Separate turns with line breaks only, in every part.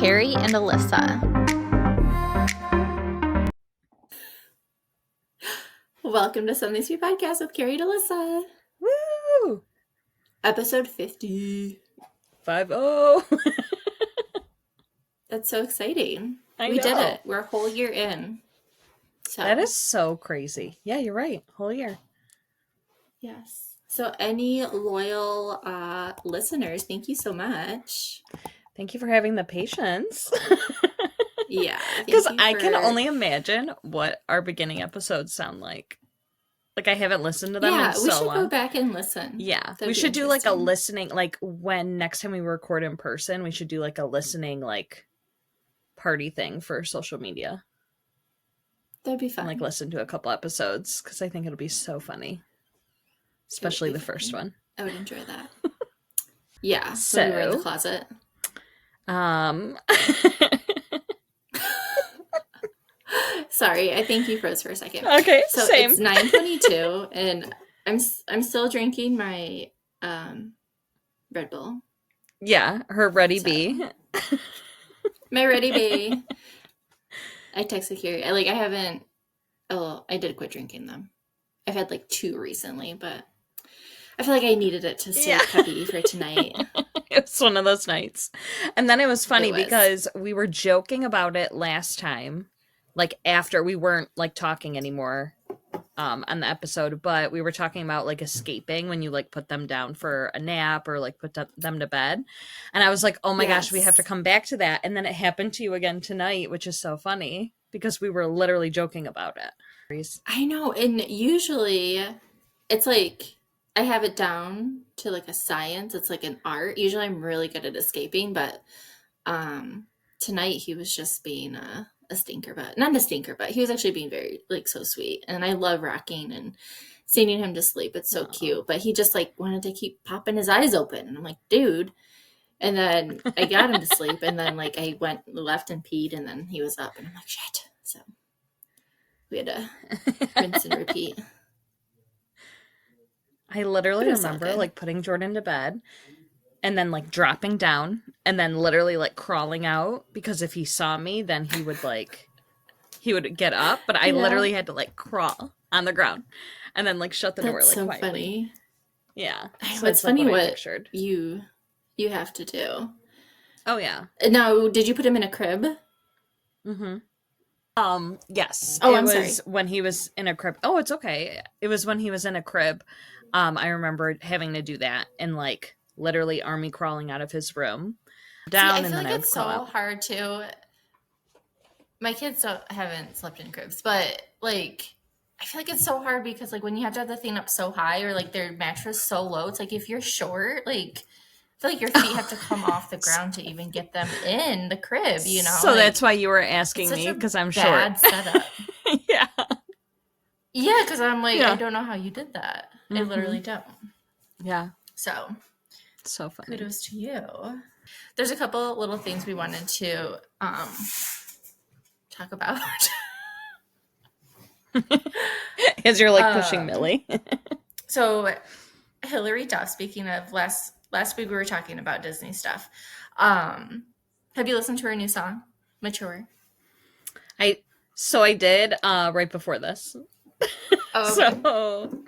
Carrie and Alyssa.
Welcome to Something Sweet Podcast with Carrie and Alyssa.
Woo!
Episode 50.
50.
That's so exciting.
I
We
know.
did it. We're a whole year in. So
That is so crazy. Yeah, you're right. Whole year.
yes. So any loyal listeners, thank you so much.
Thank you for having the patience.
Yeah.
Because I can only imagine what our beginning episodes sound like. Like, I haven't listened to them in so long.
Yeah, we should go back and listen.
Yeah.
That'd
we
be
should do like a
interesting.
listening, like when next time we record in person, we should do like a listening, like party thing for social media.
That'd be fun.
And like listen to a couple episodes because I think it'll be so funny. Especially the first one.
I would enjoy that. Yeah.
So
when we were in the closet. Sorry, I think you froze for a second.
Okay,
so
same.
It's 9:22, and I'm still drinking my Red Bull.
Yeah, her Ready Bee.
My Ready Bee. I texted Carrie. I haven't. Oh, I did quit drinking them. I've had like 2 recently, but I feel like I needed it to stay peppy for tonight.
It was one of those nights. And then it was funny because we were joking about it last time. Like after we weren't like talking anymore on the episode, but we were talking about like escaping when you like put them down for a nap or like put them to bed. And I was like, oh my gosh, we have to come back to that. And then it happened to you again tonight, which is so funny because we were literally joking about it.
I know. And usually it's like I have it down to like a science. It's like an art. Usually I'm really good at escaping, but tonight he was just being a stinker, but not a stinker, but he was actually being very like so sweet. And I love rocking and singing him to sleep. It's so cute. But he just like wanted to keep popping his eyes open. And I'm like, dude. And then I got him to sleep. And then like I left and peed, and then he was up, and I'm like, shit. So we had to rinse and repeat.
I literally remember like putting Jordan to bed and then like dropping down and then literally like crawling out because if he saw me, then he would get up. But I literally had to like crawl on the ground and then like shut the door like
so
quietly.
Funny.
Yeah.
So it's funny what you have to do.
Oh yeah.
Now, did you put him in a crib?
Mm-hmm. Yes.
Oh,
it
I'm
was
sorry.
when he was in a crib. Oh, it's okay. It was when he was in a crib. I remember having to do that and like literally army crawling out of his room down.
I feel like it's so hard to. My kids haven't slept in cribs, but like I feel like it's so hard because like when you have to have the thing up so high or like their mattress so low, it's like if you're short, like I feel like your feet have to come off the ground to even get them in the crib, you know?
So like, that's why you were asking me because I'm short.
Bad setup.
Yeah.
Yeah, because I'm like, I don't know how you did that.
Mm-hmm.
I literally don't.
Yeah.
So
funny.
Kudos to you. There's a couple little things we wanted to talk about.
As you're like pushing Millie.
So Hilary Duff, speaking of last week we were talking about Disney stuff. Have you listened to her new song, Mature?
I did right before this.
Oh, okay.
So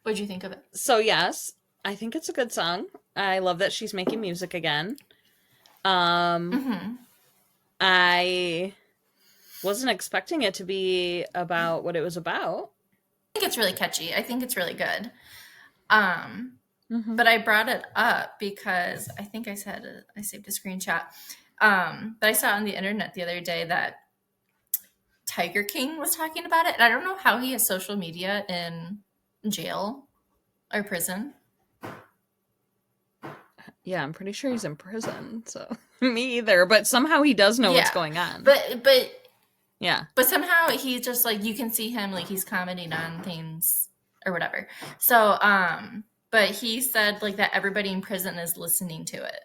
what'd you think of it?
So yes, I think it's a good song. I love that she's making music again. I wasn't expecting it to be about what it was about.
I think it's really catchy. I think it's really good. But I brought it up because I think I saved a screenshot. But I saw on the internet the other day that Tiger King was talking about it. And I don't know how he has social media in jail or prison.
Yeah, I'm pretty sure he's in prison. So me either. But somehow he does know what's going on.
But
yeah.
But somehow he's just like you can see him like he's commenting on things or whatever. So but he said like that everybody in prison is listening to it.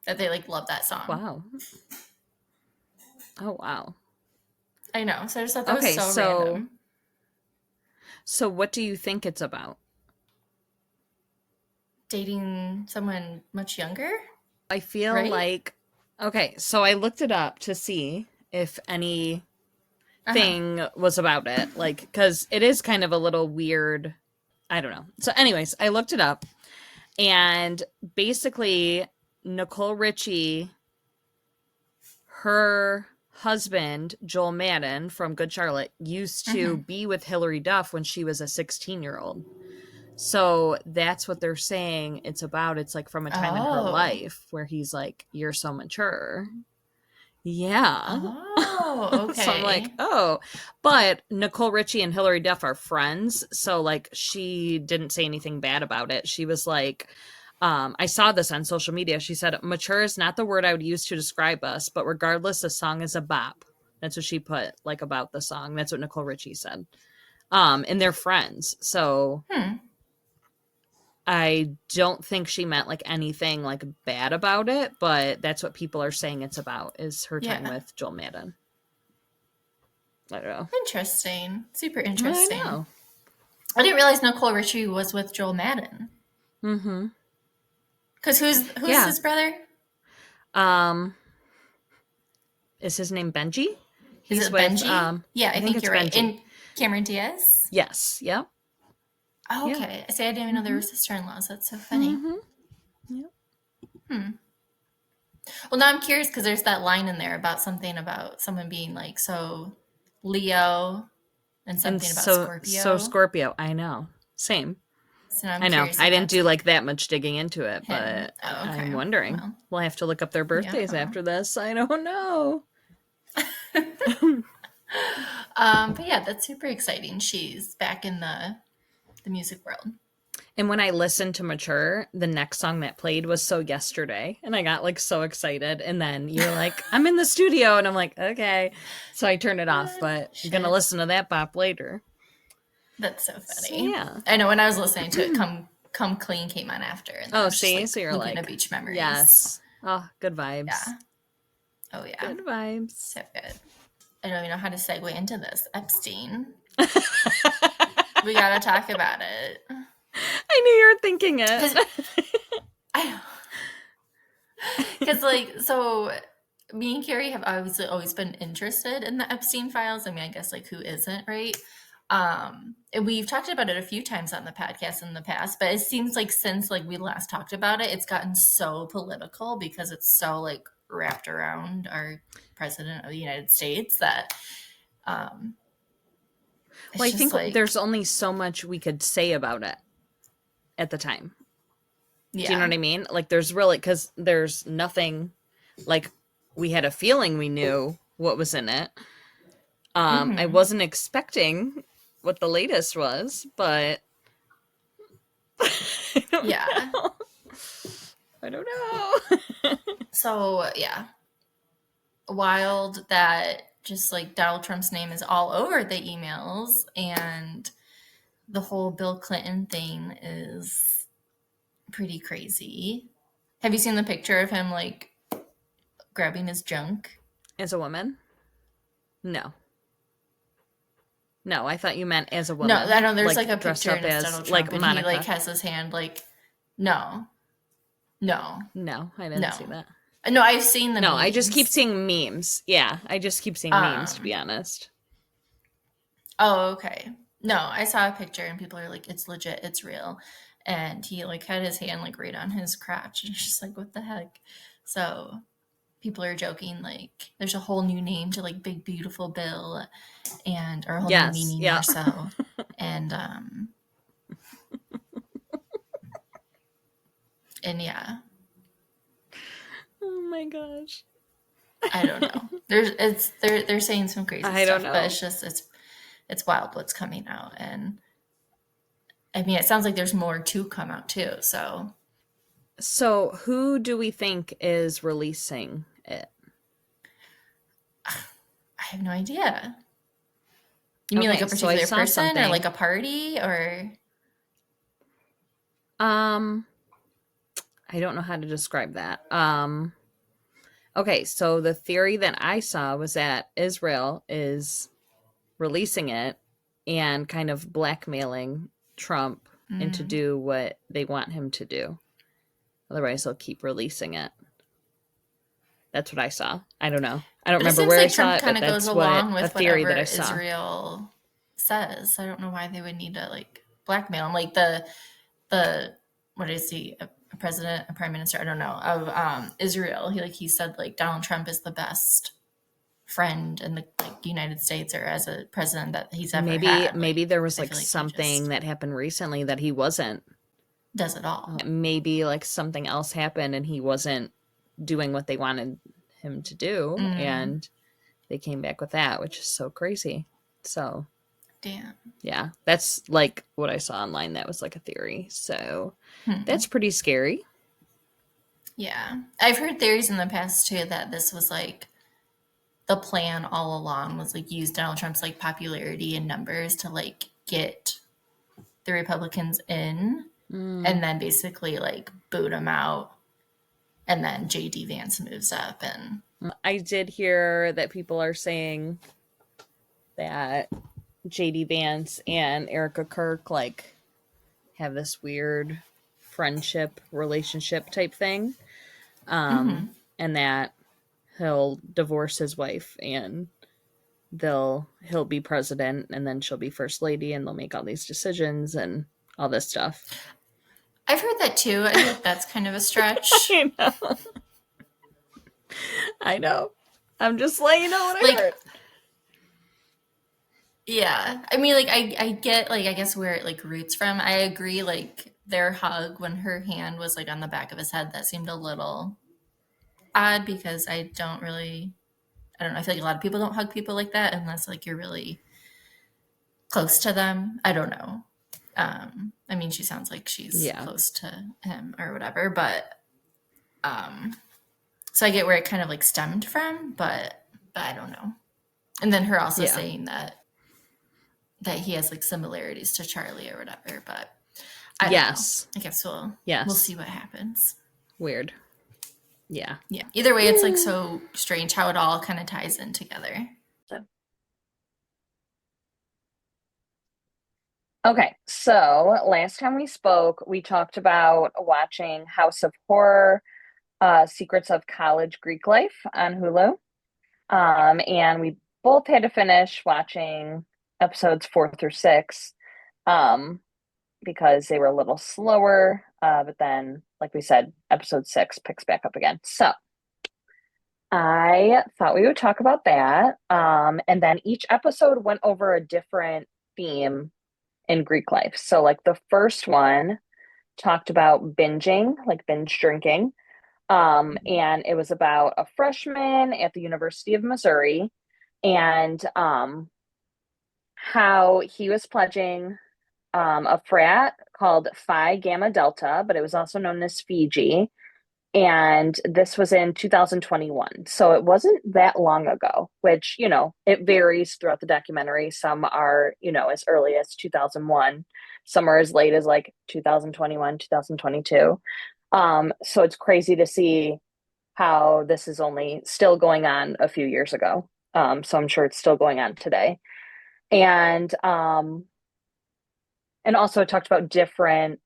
That they like love that song.
Wow. Oh wow.
I know. So I just thought that was so random.
So what do you think it's about?
Dating someone much younger?
I feel like Okay, so I looked it up to see if anything
Uh-huh.
was about it. Like, because it is kind of a little weird. I don't know. So, anyways, I looked it up, and basically, Nicole Richie, her husband, Joel Madden from Good Charlotte, used to
Mm-hmm.
be with Hilary Duff when she was a 16-year-old. So that's what they're saying it's about. It's like from a time in her
Oh.
life where he's like, "You're so mature." Yeah.
Oh,
So I'm like,
okay.
oh, but Nicole Richie and Hilary Duff are friends. So like she didn't say anything bad about it. She was like, I saw this on social media. She said, mature is not the word I would use to describe us, but regardless, the song is a bop. That's what she put like about the song. That's what Nicole Richie said. And they're friends. So
Hmm.
I don't think she meant like anything like bad about it, but that's what people are saying it's about is her time
Yeah.
with Joel Madden. I don't know.
Interesting. Super
I
interesting.
know.
I didn't realize Nicole Richie was with Joel Madden.
Mm-hmm.
Because who's
Yeah.
his brother?
Um, is his name Benji?
Is
He's
it
with
Benji? Yeah,
I
I
think
think
it's
you're right.
Benji.
And Cameron Diaz?
Yes. Yep.
Oh,
Yeah.
okay. I say I didn't even know they
Mm-hmm.
were sister-in-laws. That's so funny.
Mm-hmm. Yep.
Hmm. Well, now I'm curious because there's that line in there about something about someone being like so Leo and
And
something about
so
Scorpio.
Scorpio, I know. Same.
So now I'm
I know.
curious
I
if
didn't
that's
do like that much digging into it,
him.
but
Oh,
I'm
okay.
wondering.
Well,
We'll have to look up their birthdays
yeah.
after this. I don't know.
But yeah, that's super exciting. She's back in the music world.
And when I listened to Mature, the next song that played was So Yesterday. And I got like so excited. And then you're like, I'm in the studio. And I'm like, okay. So I turned it off, but I'm going to
Shit.
listen to that bop later.
That's so
So
funny.
yeah.
I know when I was listening to it, Come Clean came on after, and then I
Oh,
was just
see?
like
So you're
Laguna
like,
Beach memories.
yes. Oh, good vibes.
Yeah. Oh yeah.
Good vibes.
So good. I don't even know how to segue into this. Epstein. We gotta talk about it.
I knew you were thinking it.
Cause I because like so me and Carrie have obviously always been interested in the Epstein files. I mean, I guess like who isn't, right? And we've talked about it a few times on the podcast in the past, but it seems like since like we last talked about it, it's gotten so political because it's so like wrapped around our president of the United States that um
Well,
it's
I
just
think
like
there's only so much we could say about it at the time. Do you know
yeah.
what I mean? Like, there's really, because there's nothing, like, we had a feeling we knew what was in it. I
Hmm.
wasn't expecting what the latest was, but I don't
Yeah.
know. I don't know.
So yeah, wild that just like Donald Trump's name is all over the emails, and the whole Bill Clinton thing is pretty crazy. Have you seen the picture of him like grabbing his junk?
As a woman? No. No, I thought you meant as a
No,
woman,
I know there's like
like
a
dressed
picture
up
and it's
as
Donald
like
Trump and he like
Monica.
has his hand like no, no,
No, I didn't see
no.
that.
No, I've seen the
No, I just keep
memes.
seeing memes. Yeah, I just keep seeing memes, to be
Um,
honest.
oh, okay. No, I saw a picture and people are like, it's legit, it's real. And he like had his hand like right on his crotch. And it's just like, what the heck? So people are joking like there's a whole new name to like Big Beautiful Bill and or a whole new
Yes,
meaning
yeah.
more so. And and yeah,
Oh my gosh.
I don't know. They're saying some crazy
I don't
stuff, but
know.
it's just it's wild what's coming out. And I mean it sounds like there's more to come out too. So
So, who do we think is releasing it?
I have no idea. You mean like a
Okay, so I
particular
saw
person or
something.
like a party or
Um, I don't know how to describe that. Okay, so the theory that I saw was that Israel is releasing it and kind of blackmailing Trump into
mm,
do what they want him to do. Otherwise, they'll keep releasing it. That's what I saw. I don't know. I don't
But it
remember
seems
where I
like
saw
Trump
it,
kind
but
of goes
that's what
along
a
with
theory
whatever
that I saw.
Israel says. I don't know why they would need to like blackmail him. Like the what is he, a president, a prime minister, I don't know, of Israel. He said like Donald Trump is the best friend in the like United States or as a president that he's ever
Maybe
had.
maybe
Like
there was
I
like
feel like he
something
just
that happened recently that he wasn't.
does it all.
Maybe like something else happened and he wasn't doing what they wanted him to do,
Mm,
and they came back with that, which is so crazy. So
damn.
yeah, that's like what I saw online. That was like a theory. So
Hmm.
that's pretty scary.
Yeah. I've heard theories in the past too that this was like the plan all along was like use Donald Trump's like popularity and numbers to like get the Republicans in
Mm.
and then basically like boot him out and then JD Vance moves up and
I did hear that people are saying that JD Vance and Erica Kirk like have this weird friendship relationship type thing.
mm-hmm.
And that he'll divorce his wife and he'll be president and then she'll be first lady and they'll make all these decisions and all this stuff.
I've heard that too. I feel like that's kind of a stretch.
I know. I know. I'm just letting you know what I
Like
heard.
yeah. I mean like I get like I guess where it like roots from. I agree like their hug when her hand was like on the back of his head that seemed a little odd because I don't know. I feel like a lot of people don't hug people like that unless like you're really close to them. I don't know. I mean, she sounds like she's
Yeah.
close to him or whatever, but um, so I get where it kind of like stemmed from, but I don't know. And then her also
Yeah.
saying that he has like similarities to Charlie or whatever, but I don't know.
Yes.
I guess we'll
Yes.
see what happens.
Weird. Yeah.
Yeah. Either way, it's like so strange how it all kind of ties in together.
Okay, so last time we spoke, we talked about watching House of Horror, Secrets of College Greek Life on Hulu. And we both had to finish watching episodes 4 through 6, um, because they were a little slower. But then, like we said, episode 6 picks back up again. So I thought we would talk about that. And then each episode went over a different theme in Greek life. So, like the first one talked about binging, like binge drinking. And it was about a freshman at the University of Missouri and how he was pledging a frat called Phi Gamma Delta, but it was also known as Fiji. And this was in 2021. So it wasn't that long ago, which, it varies throughout the documentary. Some are, as early as 2001, some are as late as like 2021, 2022. So it's crazy to see how this is only still going on a few years ago. So I'm sure it's still going on today. And also it talked about different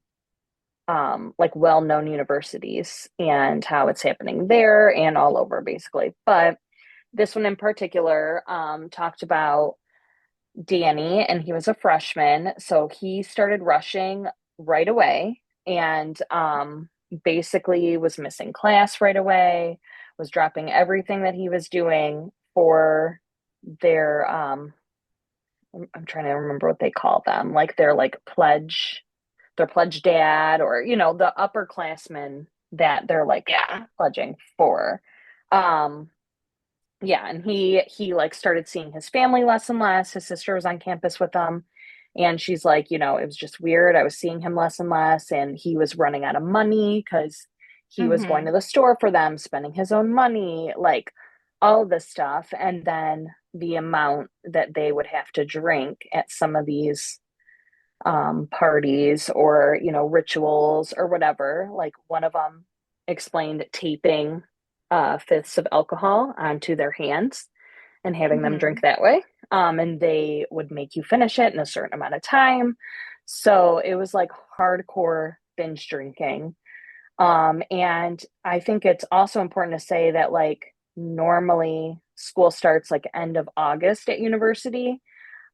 like well-known universities and how it's happening there and all over basically. But this one in particular talked about Danny, and he was a freshman, so he started rushing right away and basically was missing class right away, was dropping everything that he was doing for their I'm trying to remember what they call them, like their pledge dad, or the upperclassmen that they're like
Yeah.
pledging for. um yeah, and he like started seeing his family less and less. His sister was on campus with them, and she's like, it was just weird. I was seeing him less and less, and he was running out of money because he was going to
Mm-hmm.
the store for them, spending his own money, like all of this stuff. And then the amount that they would have to drink at some of these parties or rituals or whatever. Like one of them explained taping fifths of alcohol onto their hands and having them
Mm-hmm.
drink that way. And they would make you finish it in a certain amount of time. So it was like hardcore binge drinking. And I think it's also important to say that, like, normally school starts like end of August at university.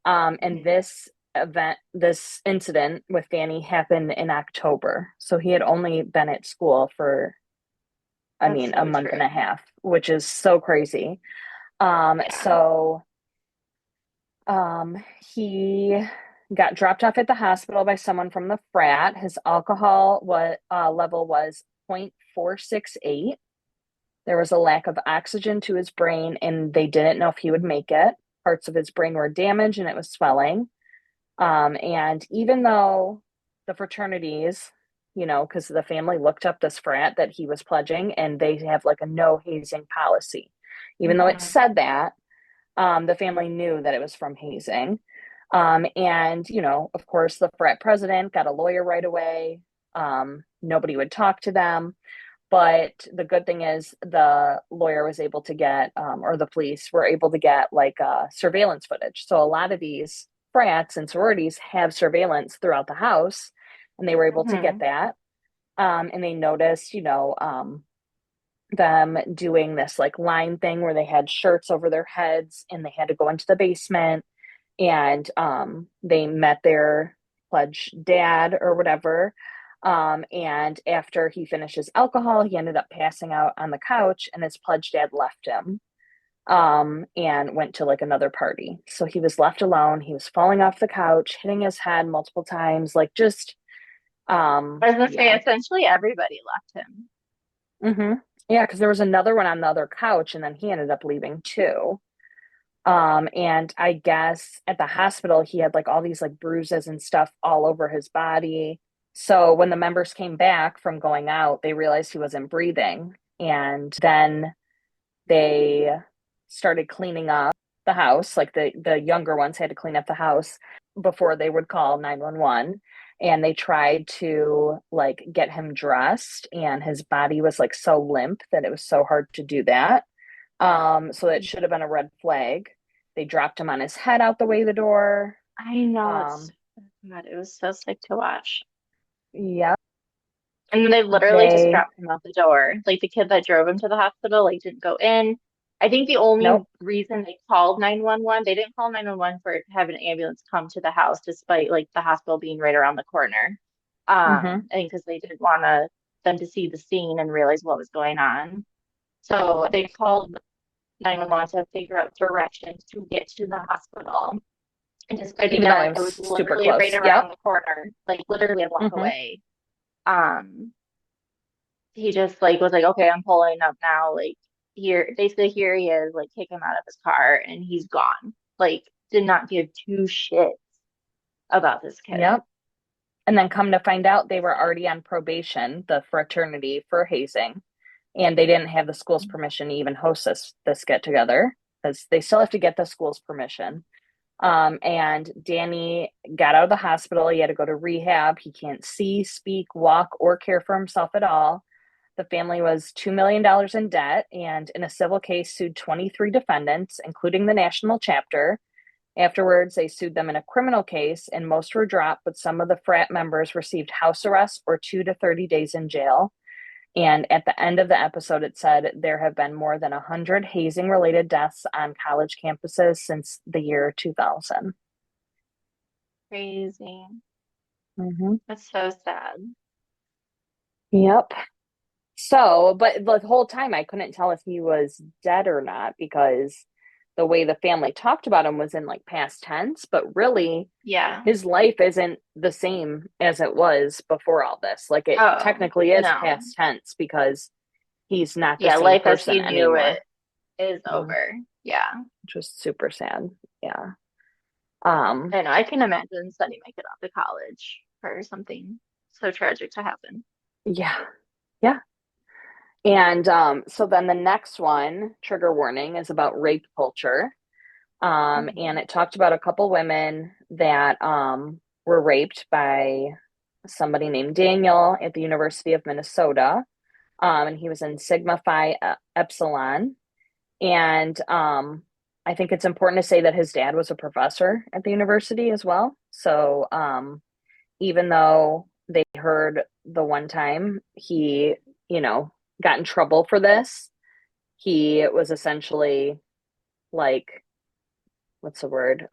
And this incident with Danny happened in October. So he had only been at school for, I
That's
mean, a
so
month and a
true.
half, which is so crazy.
Yeah.
So he got dropped off at the hospital by someone from the frat. His alcohol level was 0.468. There was a lack of oxygen to his brain, and they didn't know if he would make it. Parts of his brain were damaged, and it was swelling. And even though the fraternities, because the family looked up this frat that he was pledging, and they have like a no hazing policy, even though it
Hmm.
said that, the family knew that it was from hazing. And, of course, the frat president got a lawyer right away. Nobody would talk to them. But the good thing is the lawyer was able to get, or the police were able to get like surveillance footage. So a lot of these frats and sororities have surveillance throughout the house, and they were able to get
Hmm.
that. And they noticed, them doing this like line thing where they had shirts over their heads and they had to go into the basement, and they met their pledge dad or whatever. And after he finished his alcohol, he ended up passing out on the couch, and his pledge dad left him and went to like another party. So he was left alone. He was falling off the couch, hitting his head multiple times, like just,
I was gonna say
yeah.
essentially everybody left him.
Mm-hmm. Yeah, because there was another one on the other couch, and then he ended up leaving too. And I guess at the hospital, he had like all these like bruises and stuff all over his body. So when the members came back from going out, they realized he wasn't breathing. And then they started cleaning up the house. Like the younger ones had to clean up the house before they would call 911. And they tried to like get him dressed, and his body was like so limp that it was so hard to do that. So that should have been a red flag. They dropped him on his head out the way the door.
I know it's
Um,
God, it was so sick to watch.
yep,
And then they literally just
they,
dropped him out the door. Like the kid that drove him to the hospital, like didn't go in. I think the only
nope.
reason they called 911, they didn't call 911 for to have an ambulance come to the house, despite like the hospital being right around the corner.
Mm-hmm.
I think because they didn't want them to see the scene and realize what was going on. So they called 911 to figure out directions to get to the hospital. And despite
Even though
again,
it
like
was
it was
super
literally right
close. Yep.
around the corner, like literally a block
Mm-hmm.
away. Um, he just like was like, okay, I'm pulling up now. Like here, they say here he is, like kick him out of his car, and he's gone. Like did not give two shits about this kid.
Yep. And then come to find out they were already on probation, the fraternity for hazing, and they didn't have the school's permission to even host this get together because they still have to get the school's permission. And Danny got out of the hospital. He had to go to rehab. He can't see, speak, walk, or care for himself at all. The family was $2 million in debt and in a civil case sued 23 defendants, including the national chapter. Afterwards, they sued them in a criminal case, and most were dropped, but some of the frat members received house arrest or 2 to 30 days in jail. And at the end of the episode, it said there have been more than 100 hazing related deaths on college campuses since the year 2000.
Crazy.
Mm-hmm.
That's so sad.
Yep. So, but the whole time I couldn't tell if he was dead or not because the way the family talked about him was in like past tense, but really
Yeah.
his life isn't the same as it was before all this. Like it
Oh,
technically is
no.
past tense because he's not the
Yeah,
same
life as
person
he knew
anymore,
it is
mm,
over. Yeah.
which was super sad. Yeah. Um,
I know. I can imagine studying my kid off to college for something so tragic to happen.
yeah. Yeah. And so then the next one, trigger warning, is about rape culture. And
Mhm.
it talked about a couple women that were raped by somebody named Daniel at the University of Minnesota. And he was in Sigma Phi Epsilon. And I think it's important to say that his dad was a professor at the university as well. So even though they heard the one time he, got in trouble for this, he was essentially like, what's the word?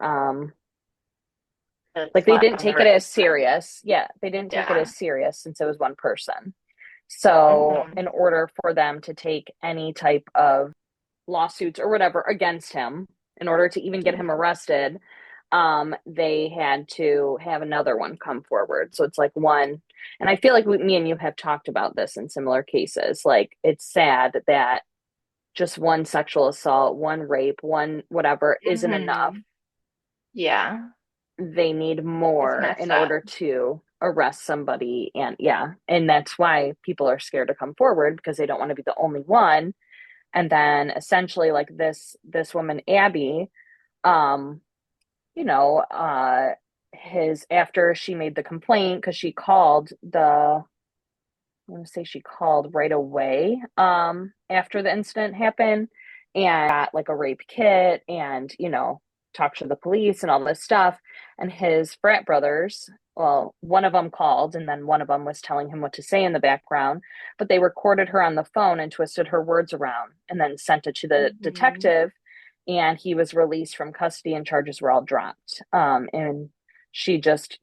It's
Like they
not
didn't
on the
take it
right
as
track.
serious. Yeah, they didn't take it
Yeah.
as serious since it was one person. So,
Hmm.
in order for them to take any type of lawsuits or whatever against him, in order to even get him
Hmm.
arrested, they had to have another one come forward. So it's like one, and I feel like me and you have talked about this in similar cases. Like it's sad that just one sexual assault, one rape, one whatever isn't enough.
Hmm. Yeah.
They need
It's
more
messed
in
up.
order to arrest somebody. And yeah, and that's why people are scared to come forward because they don't want to be the only one. And then essentially like this woman Abby, um you know, his after she made the complaint because she called the I want to say she called right away after the incident happened and got like a rape kit and, talked to the police and all this stuff. And his frat brothers, well, one of them called and then one of them was telling him what to say in the background, but they recorded her on the phone and twisted her words around and then sent it to the
Hmm.
detective. And he was released from custody and charges were all dropped. And she just,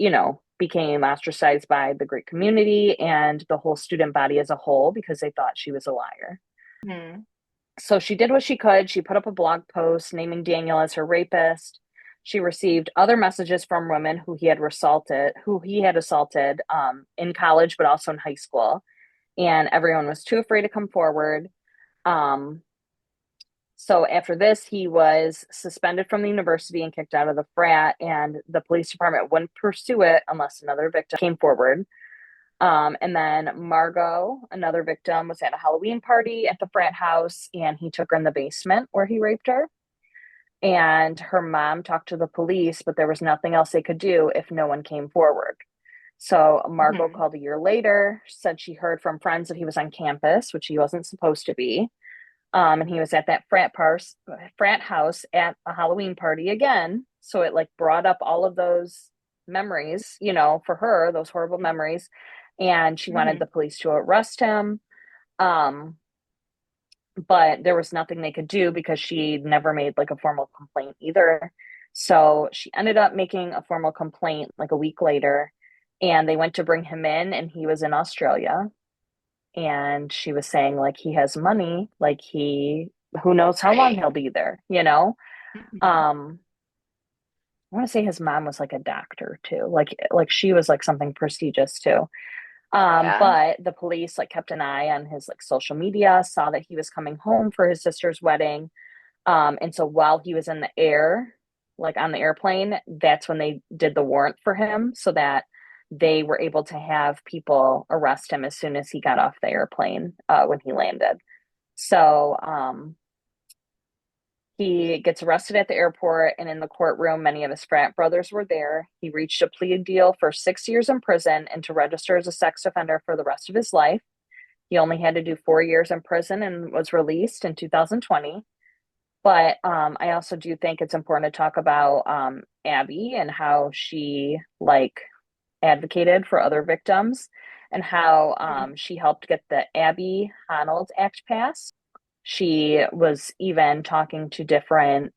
became ostracized by the Greek community and the whole student body as a whole because they thought she was a liar.
Hmm.
So she did what she could. She put up a blog post naming Daniel as her rapist. She received other messages from women who he had assaulted in college, but also in high school. And everyone was too afraid to come forward. Um, so after this, he was suspended from the university and kicked out of the frat, and the police department wouldn't pursue it unless another victim came forward. And then Margot, another victim, was at a Halloween party at the frat house, and he took her in the basement where he raped her. And her mom talked to the police, but there was nothing else they could do if no one came forward. So Margot
Hmm.
called a year later, said she heard from friends that he was on campus, which he wasn't supposed to be. And he was at that frat house at a Halloween party again. So it like brought up all of those memories, for her, those horrible memories. And she wanted
Hmm.
the police to arrest him. Um, but there was nothing they could do because she never made like a formal complaint either. So she ended up making a formal complaint like a week later, and they went to bring him in, and he was in Australia. And she was saying like he has money, like he who knows how long
Right.
he'll be there.
Hmm.
Um, I want to say his mom was like a doctor too, like she was like something prestigious too.
Yeah.
But the police like kept an eye on his like social media, saw that he was coming home for his sister's wedding. And so while he was in the air, like on the airplane, that's when they did the warrant for him so that they were able to have people arrest him as soon as he got off the airplane when he landed. So he gets arrested at the airport, and in the courtroom, many of his frat brothers were there. He reached a plea deal for 6 years in prison and to register as a sex offender for the rest of his life. He only had to do 4 years in prison and was released in 2020. But I also do think it's important to talk about Abby and how she like advocated for other victims and how
Hmm.
she helped get the Abby Honnold Act passed. She was even talking to different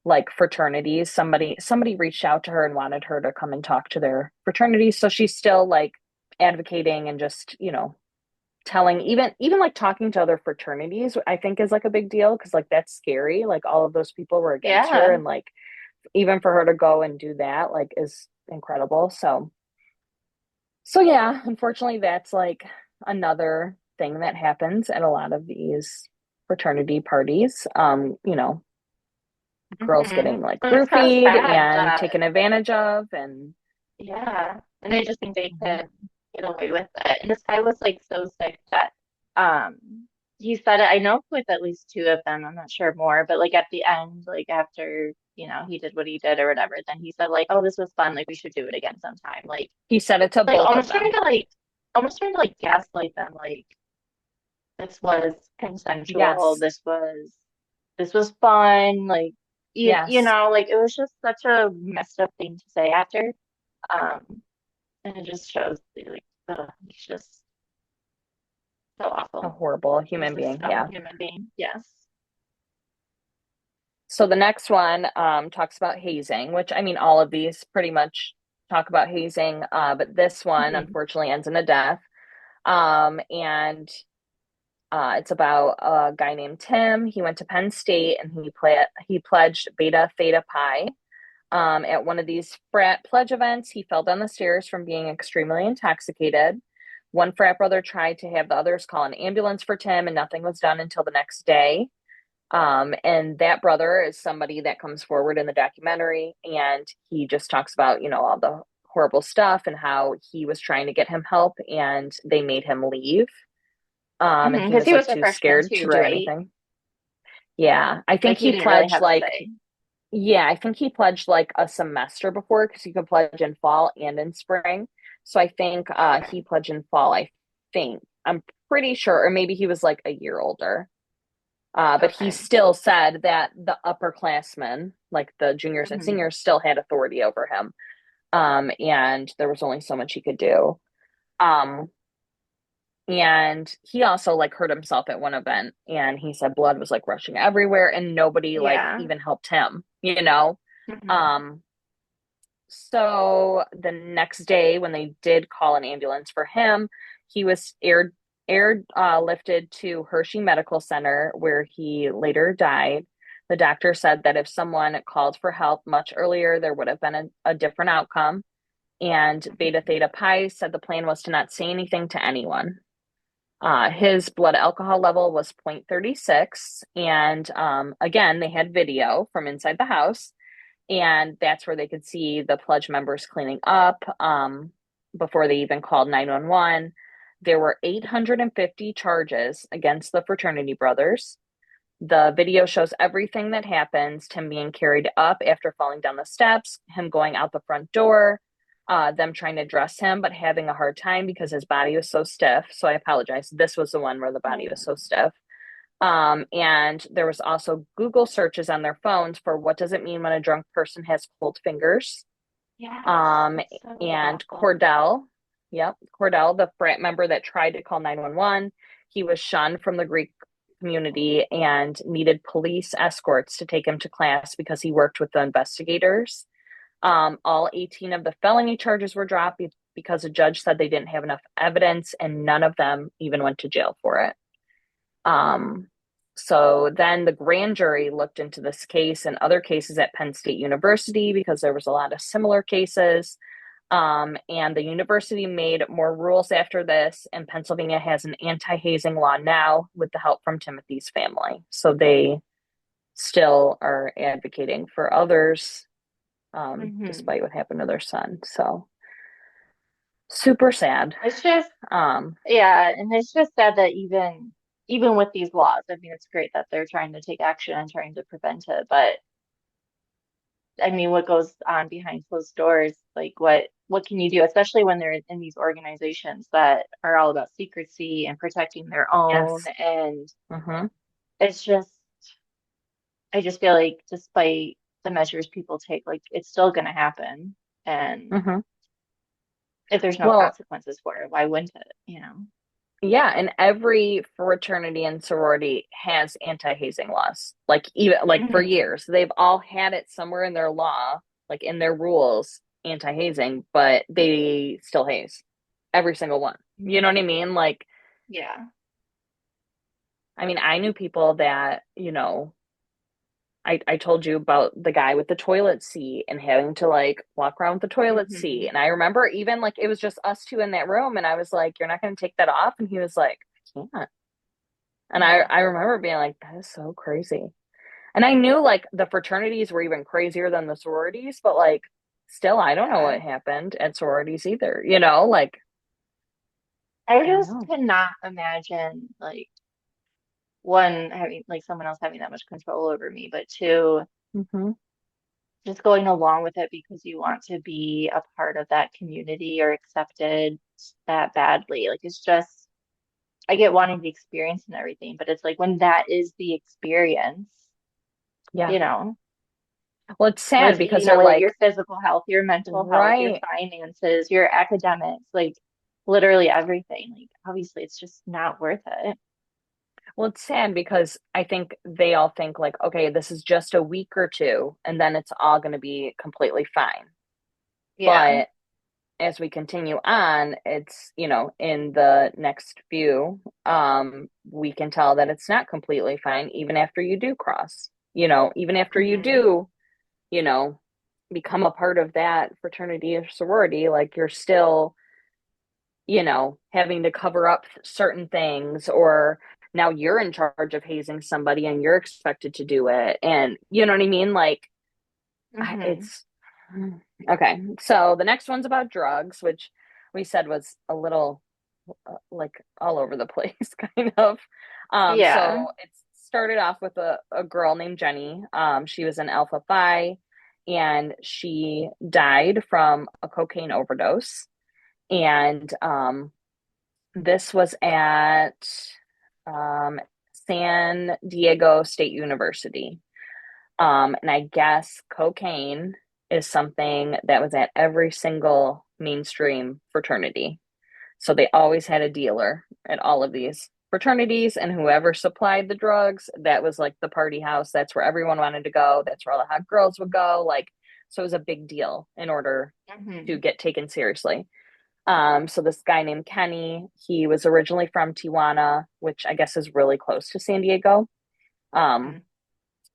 like fraternities. Somebody reached out to her and wanted her to come and talk to their fraternities. So she's still like advocating and just, telling even like talking to other fraternities, I think is like a big deal because like that's scary. Like all of those people were against her,
Yeah.
and like even for her to go and do that like is incredible. So yeah, unfortunately that's like another thing that happens at a lot of these fraternity parties. Girls
Hmm.
getting like
And it's so
roofied
sad
and
that,
taken advantage of, and
yeah. And I just think they
Mhm.
could get away with it. And this guy was like so sick that he said it, I know with at least two of them, I'm not sure more, but like at the end, like after, he did what he did or whatever, then he said like, oh, this was fun, like we should do it again sometime.
He said it to
Like
both of them.
almost trying to like gaslight them, like this was consensual,
Yes.
this was fun, like
Yes.
like it was just such a messed up thing to say after. Um, and it just shows like, he's just So
A
awful.
horrible
Just
human
a
being.
scum
Yeah.
human being. Yes.
So the next one talks about hazing, which I mean, all of these pretty much talk about hazing, but this one
Hmm.
unfortunately ends in a death. And it's about a guy named Tim. He went to Penn State and he pledged Beta Theta Pi. At one of these frat pledge events, he fell down the stairs from being extremely intoxicated. One frat brother tried to have the others call an ambulance for Tim, and nothing was done until the next day. And that brother is somebody that comes forward in the documentary, and he just talks about, all the horrible stuff and how he was trying to get him help, and they made him leave. And he
Because
was
he
like
was a
too
freshman
scared
too,
to do
right?
anything. Yeah, I
Like
think
he
he
didn't really
pledged
have a
like
say.
yeah, I think he pledged like a semester before because you could pledge in fall and in spring. So I think
Okay.
he pledged in fall, I think. I'm pretty sure, or maybe he was like a year older. But he
Okay.
still said that the upperclassmen, like the juniors and
Hmm.
seniors, still had authority over him. And there was only so much he could do. Um, and he also like hurt himself at one event, and he said blood was like rushing everywhere, and nobody like
Yeah.
even helped him.
Hmm.
Um, So the next day, when they did call an ambulance for him, he was lifted to Hershey Medical Center, where he later died. The doctor said that if someone called for help much earlier, there would have been a different outcome. And Beta Theta Pi said the plan was to not say anything to anyone. His blood alcohol level was 0.36. And again, they had video from inside the house, and that's where they could see the pledge members cleaning up before they even called 911. There were 850 charges against the fraternity brothers. The video shows everything that happens: Tim being carried up after falling down the steps, him going out the front door, them trying to dress him but having a hard time because his body was so stiff. So I apologize. This was the one where the body was so stiff. And there was also Google searches on their phones for what does it mean when a drunk person has cold fingers.
Yes.
Um,
It's so
and
awful.
Cordell, the frat member that tried to call 911, he was shunned from the Greek community and needed police escorts to take him to class because he worked with the investigators. All 18 of the felony charges were dropped because a judge said they didn't have enough evidence, and none of them even went to jail for it. Um, so then the grand jury looked into this case and other cases at Penn State University because there was a lot of similar cases. And the university made more rules after this, and Pennsylvania has an anti-hazing law now with the help from Timothy's family. So they still are advocating for others,
Hmm.
despite what happened to their son. So super sad.
It's just,
Um,
yeah, and it's just sad that even with these laws, I mean, it's great that they're trying to take action and trying to prevent it, but I mean, what goes on behind closed doors, like what can you do, especially when they're in these organizations that are all about secrecy and protecting their own,
yes.
and
Mm-hmm.
it's just I just feel like despite the measures people take, like it's still going to happen. And
Mm-hmm.
if there's no
Well,
consequences for it, why wouldn't it, you know?
yeah, and every fraternity and sorority has anti-hazing laws. Like even like for
Hmm.
years, they've all had it somewhere in their law, like in their rules, anti-hazing, but they still haze. Every single one. You know what I
Hmm.
mean? Like,
Yeah.
I mean, I knew people that, I told you about the guy with the toilet seat and having to like walk around with the toilet seat.
Hmm.
And I remember even like it was just us two in that room, and I was like, "You're not going to take that off?" And he was like, "I can't." And I,
Yeah.
I remember being like, that is so crazy. And I knew like the fraternities were even crazier than the sororities, but like still, I don't know
Yeah.
what happened at sororities either, like,
I
I don't
just
know.
cannot imagine like one having like someone else having that much control over me, but two,
Hmm.
just going along with it because you want to be a part of that community or accepted that badly. Like it's just I get wanting the experience and everything, but it's like when that is the experience,
Yeah.
you know,
Well, it's
when
sad
it's
because
eating
they're
away at your
like,
physical health, your mental health, your
right.
finances, your academics, like literally everything. Like, obviously, it's just not worth it.
Well, it's sad because I think they all think like, okay, this is just a week or two, and then it's all going to be completely fine.
Yeah.
But as we continue on, it's, in the next few, we can tell that it's not completely fine, even after you do cross, even after you
Hmm.
do, you know, become a part of that fraternity or sorority, like you're still, having to cover up certain things, or now you're in charge of hazing somebody and you're expected to do it. And you know what I mean? Like,
Hmm.
it's okay. So the next one's about drugs, which we said was a little like all over the place, kind of.
Yeah.
So it started off with a girl named Jenny. She was an Alpha Phi, and she died from a cocaine overdose. And this was at um, San Diego State University. And I guess cocaine is something that was at every single mainstream fraternity. So they always had a dealer at all of these fraternities, and whoever supplied the drugs, that was like the party house. That's where everyone wanted to go. That's where all the hot girls would go. Like, so it was a big deal in order to
Hmm.
get taken seriously. So this guy named Kenny, he was originally from Tijuana, which I guess is really close to San Diego. Um,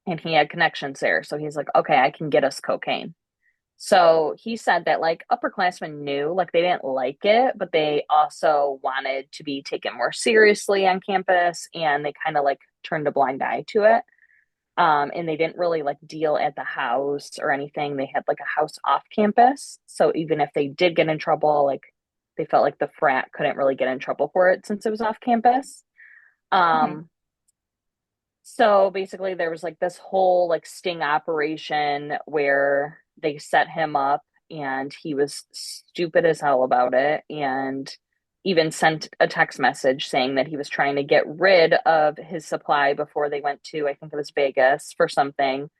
and he had connections there. So he's like, okay, I can get us cocaine. So he said that like upperclassmen knew, like they didn't like it, but they also wanted to be taken more seriously on campus, and they kind of like turned a blind eye to it. And they didn't really like deal at the house or anything. They had like a house off campus. So even if they did get in trouble, like they felt like the frat couldn't really get in trouble for it since it was off campus.
Hmm.
Um, so basically, there was like this whole like sting operation where they set him up, and he was stupid as hell about it, and even sent a text message saying that he was trying to get rid of his supply before they went to, I think it was Vegas for something.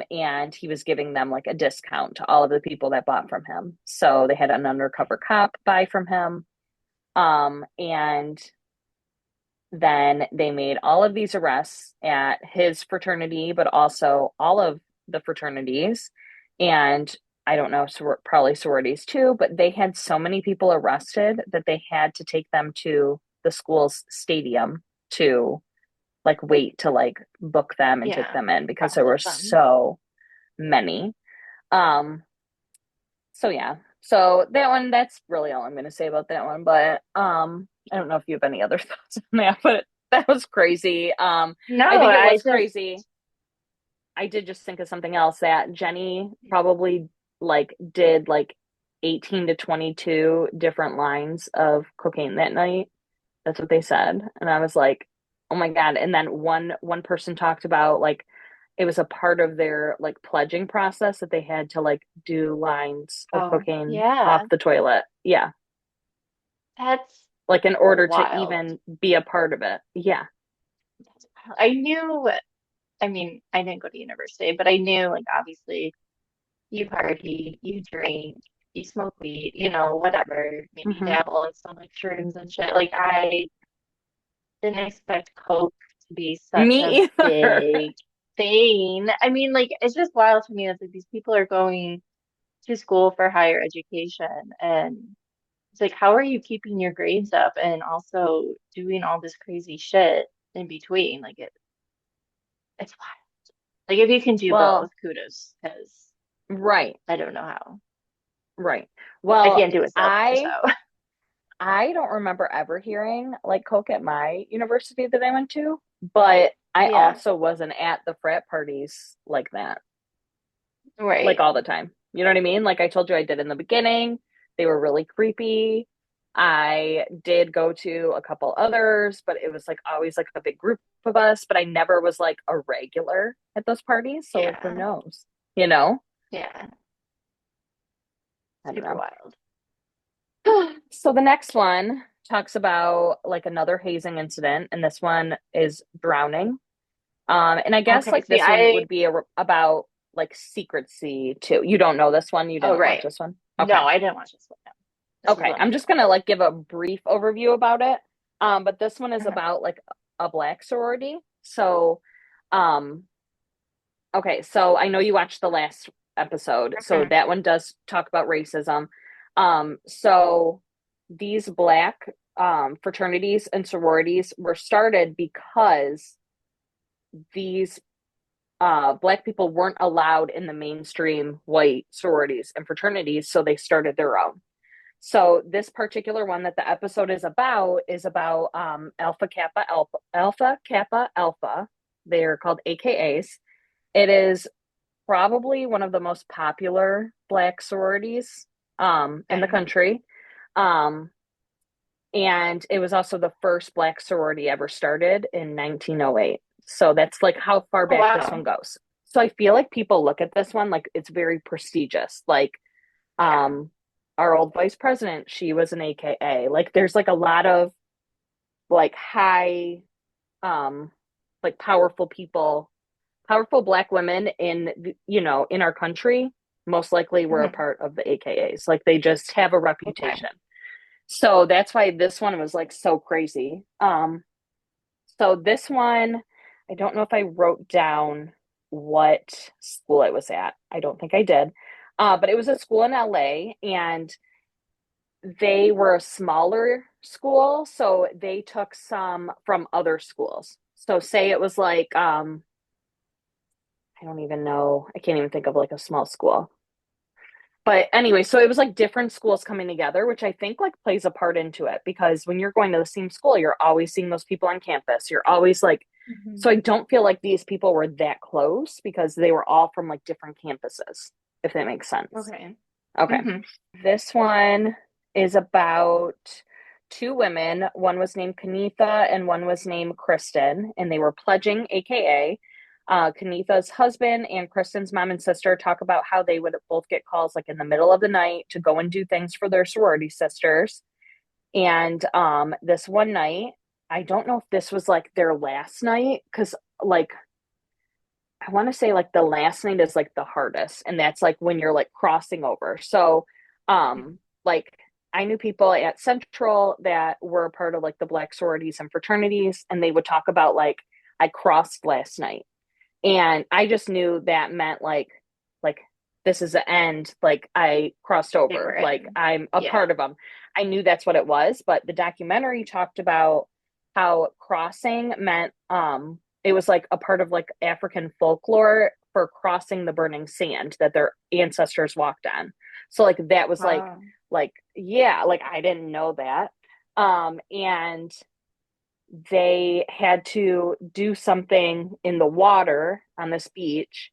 And he was giving them like a discount to all of the people that bought from him. So they had an undercover cop buy from him. And then they made all of these arrests at his fraternity, but also all of the fraternities. And I don't know, probably sororities too, but they had so many people arrested that they had to take them to the school's stadium to like wait to like book them and take
Yeah.
them in because there were
Process them.
so many. Um, so yeah. So that one, that's really all I'm going to say about that one. But I don't know if you have any other thoughts on that, but that was crazy. I
No,
think it
I
was
just,
crazy. I did just think of something else that Jenny probably like did like 18 to 22 different lines of cocaine that night. That's what they said. And I was like, oh my God. And then one person talked about like it was a part of their like pledging process that they had to like do lines of
oh,
cocaine
yeah,
off the toilet. Yeah.
that's
Like in order to
wild.
even be a part of it. Yeah.
I knew, I mean, I didn't go to university, but I knew, like, obviously, you party, you drink, you smoke weed, whatever. Maybe you
Hmm.
dabble in some like shrooms and shit. Like, I didn't expect Coke to be such a
Me either.
big thing. I mean, like, it's just wild to me that like, these people are going to school for higher education, and it's like, how are you keeping your grades up and also doing all this crazy shit in between? Like, it's wild. Like, if you can do both,
Well,
kudos, because
right,
I don't know how.
right.
I
Well,
can't do it sober,
I
so
I don't remember ever hearing like Coke at my university that I went to, but I
yeah,
also wasn't at the frat parties like that, like
right.
all the time. You know what I mean? Like I told you I did in the beginning. They were really creepy. I did go to a couple others, but it was like always like a big group of us, but I never was like a regular at those parties. So like who
Yeah,
knows? You know?
yeah.
I don't
Super
know.
wild.
So the next one talks about like another hazing incident, and this one is drowning. And I guess
Okay,
like
see,
this one would be about like secrecy too. You don't know this one. You
oh,
didn't watch
right.
this one.
No,
Okay.
I didn't watch this one. No. This is
Okay,
what
I'm just gonna like give a brief overview about it. But this one is
uh
about like a black sorority. So, um, okay, so I know you watched the last episode, so
mhm.
that one does talk about racism. So these black fraternities and sororities were started because these black people weren't allowed in the mainstream white sororities and fraternities, so they started their own. So this particular one that the episode is about Alpha Kappa Alpha. They're called AKAs. It is probably one of the most popular black sororities in the
Okay.
country. Um, and it was also the first black sorority ever started in 1908. So that's like how far
Oh
back this one
wow.
goes. So I feel like people look at this one like it's very prestigious. Like
Yeah.
our old vice president, she was an AKA. Like there's like a lot of like high um like powerful people, powerful black women in in our country most likely were a
Mhm.
part of the AKAs. Like they just have a
Okay.
reputation. So that's why this one was like so crazy. So this one, I don't know if I wrote down what school it was at. I don't think I did. But it was a school in LA, and they were a smaller school, so they took some from other schools. So say it was like I don't even know. I can't even think of like a small school. But anyway, so it was like different schools coming together, which I think like plays a part into it because when you're going to the same school, you're always seeing those people on campus. You're always like, so
Mhm.
I don't feel like these people were that close because they were all from like different campuses, if that makes sense.
Okay.
Okay.
Hmm.
This one is about two women. One was named Kanitha and one was named Kristen, and they were pledging, aka Kanitha's husband and Kristen's mom and sister talk about how they would both get calls like in the middle of the night to go and do things for their sorority sisters. And this one night, I don't know if this was like their last night, because like I want to say like the last night is like the hardest, and that's like when you're like crossing over. So, like I knew people at Central that were a part of like the black sororities and fraternities, and they would talk about like I crossed last night, and I just knew that meant like this is the end. Like I crossed
They were
over. Like
in.
I'm a
Yeah.
part of them. I knew that's what it was, but the documentary talked about how crossing meant it was like a part of like African folklore for crossing the burning sand that their ancestors walked on. So like that was
Wow.
like yeah, like I didn't know that. And they had to do something in the water on this beach,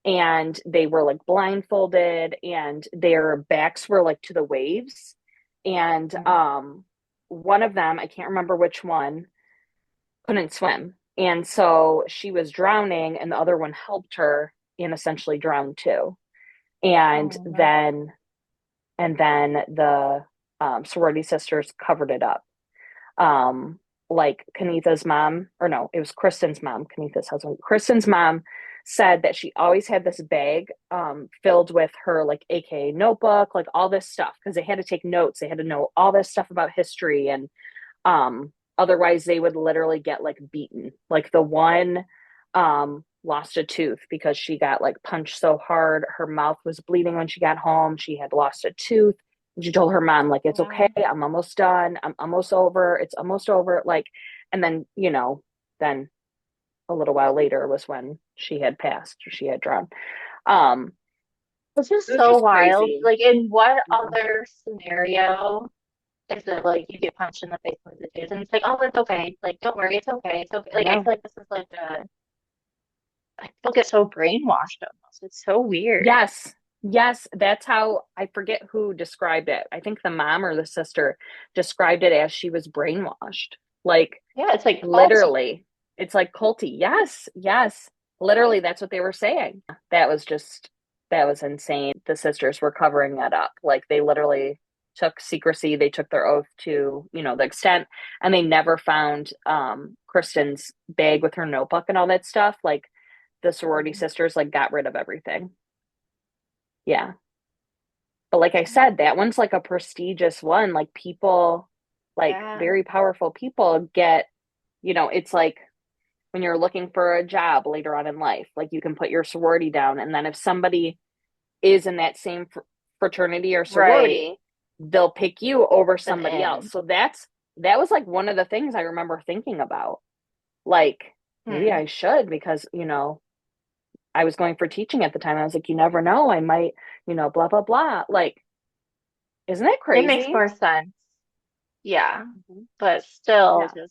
and they were like blindfolded and their backs were like to the waves, and
Mhm.
one of them, I can't remember which one, couldn't swim, and so she was drowning and the other one helped her and essentially drowned too. and
Oh no.
then and then the sorority sisters covered it up. um like Kanitha's mom, or no, it was Kristen's mom, Kanitha's husband. Kristen's mom said that she always had this bag filled with her like AKA notebook, like all this stuff, because they had to take notes. They had to know all this stuff about history, and otherwise they would literally get like beaten. Like the one lost a tooth because she got like punched so hard. Her mouth was bleeding when she got home. She had lost a tooth. And she told her mom, like, it's okay.
Wow.
I'm almost done. I'm almost over. It's almost over. Like, and then, then a little while later was when she had passed or she had drowned. Um,
It's just
it was
so
just
wild.
crazy.
Like, in what
Yeah.
other scenario is it like you get punched in the face with the tooth and it's like, oh, it's okay. Like, don't worry, it's okay. It's okay.
I
Like, I feel
know.
like this is like people get so brainwashed almost. It's so weird.
Yes. Yes, that's how, I forget who described it. I think the mom or the sister described it as she was brainwashed. Like
Yeah, it's like culty.
literally. It's like culty. Yes, yes. Literally, that's what they were saying. That was insane. The sisters were covering that up. Like they literally took secrecy. They took their oath to, the extent, and they never found Kristen's bag with her notebook and all that stuff. Like the sorority sisters like got rid of everything. Yeah. But like I said, that one's like a prestigious one. Like people, like
Yeah.
very powerful people get, it's like when you're looking for a job later on in life, like you can put your sorority down. And then if somebody is in that same fraternity or
Right.
sorority, they'll pick you over somebody else.
Within.
So that was like one of the things I remember thinking about. Like maybe
Hmm.
I should because, I was going for teaching at the time. I was like, you never know, I might, blah blah blah. Like, isn't that
It makes
crazy?
more sense. Yeah.
Mhm.
But still
Yeah.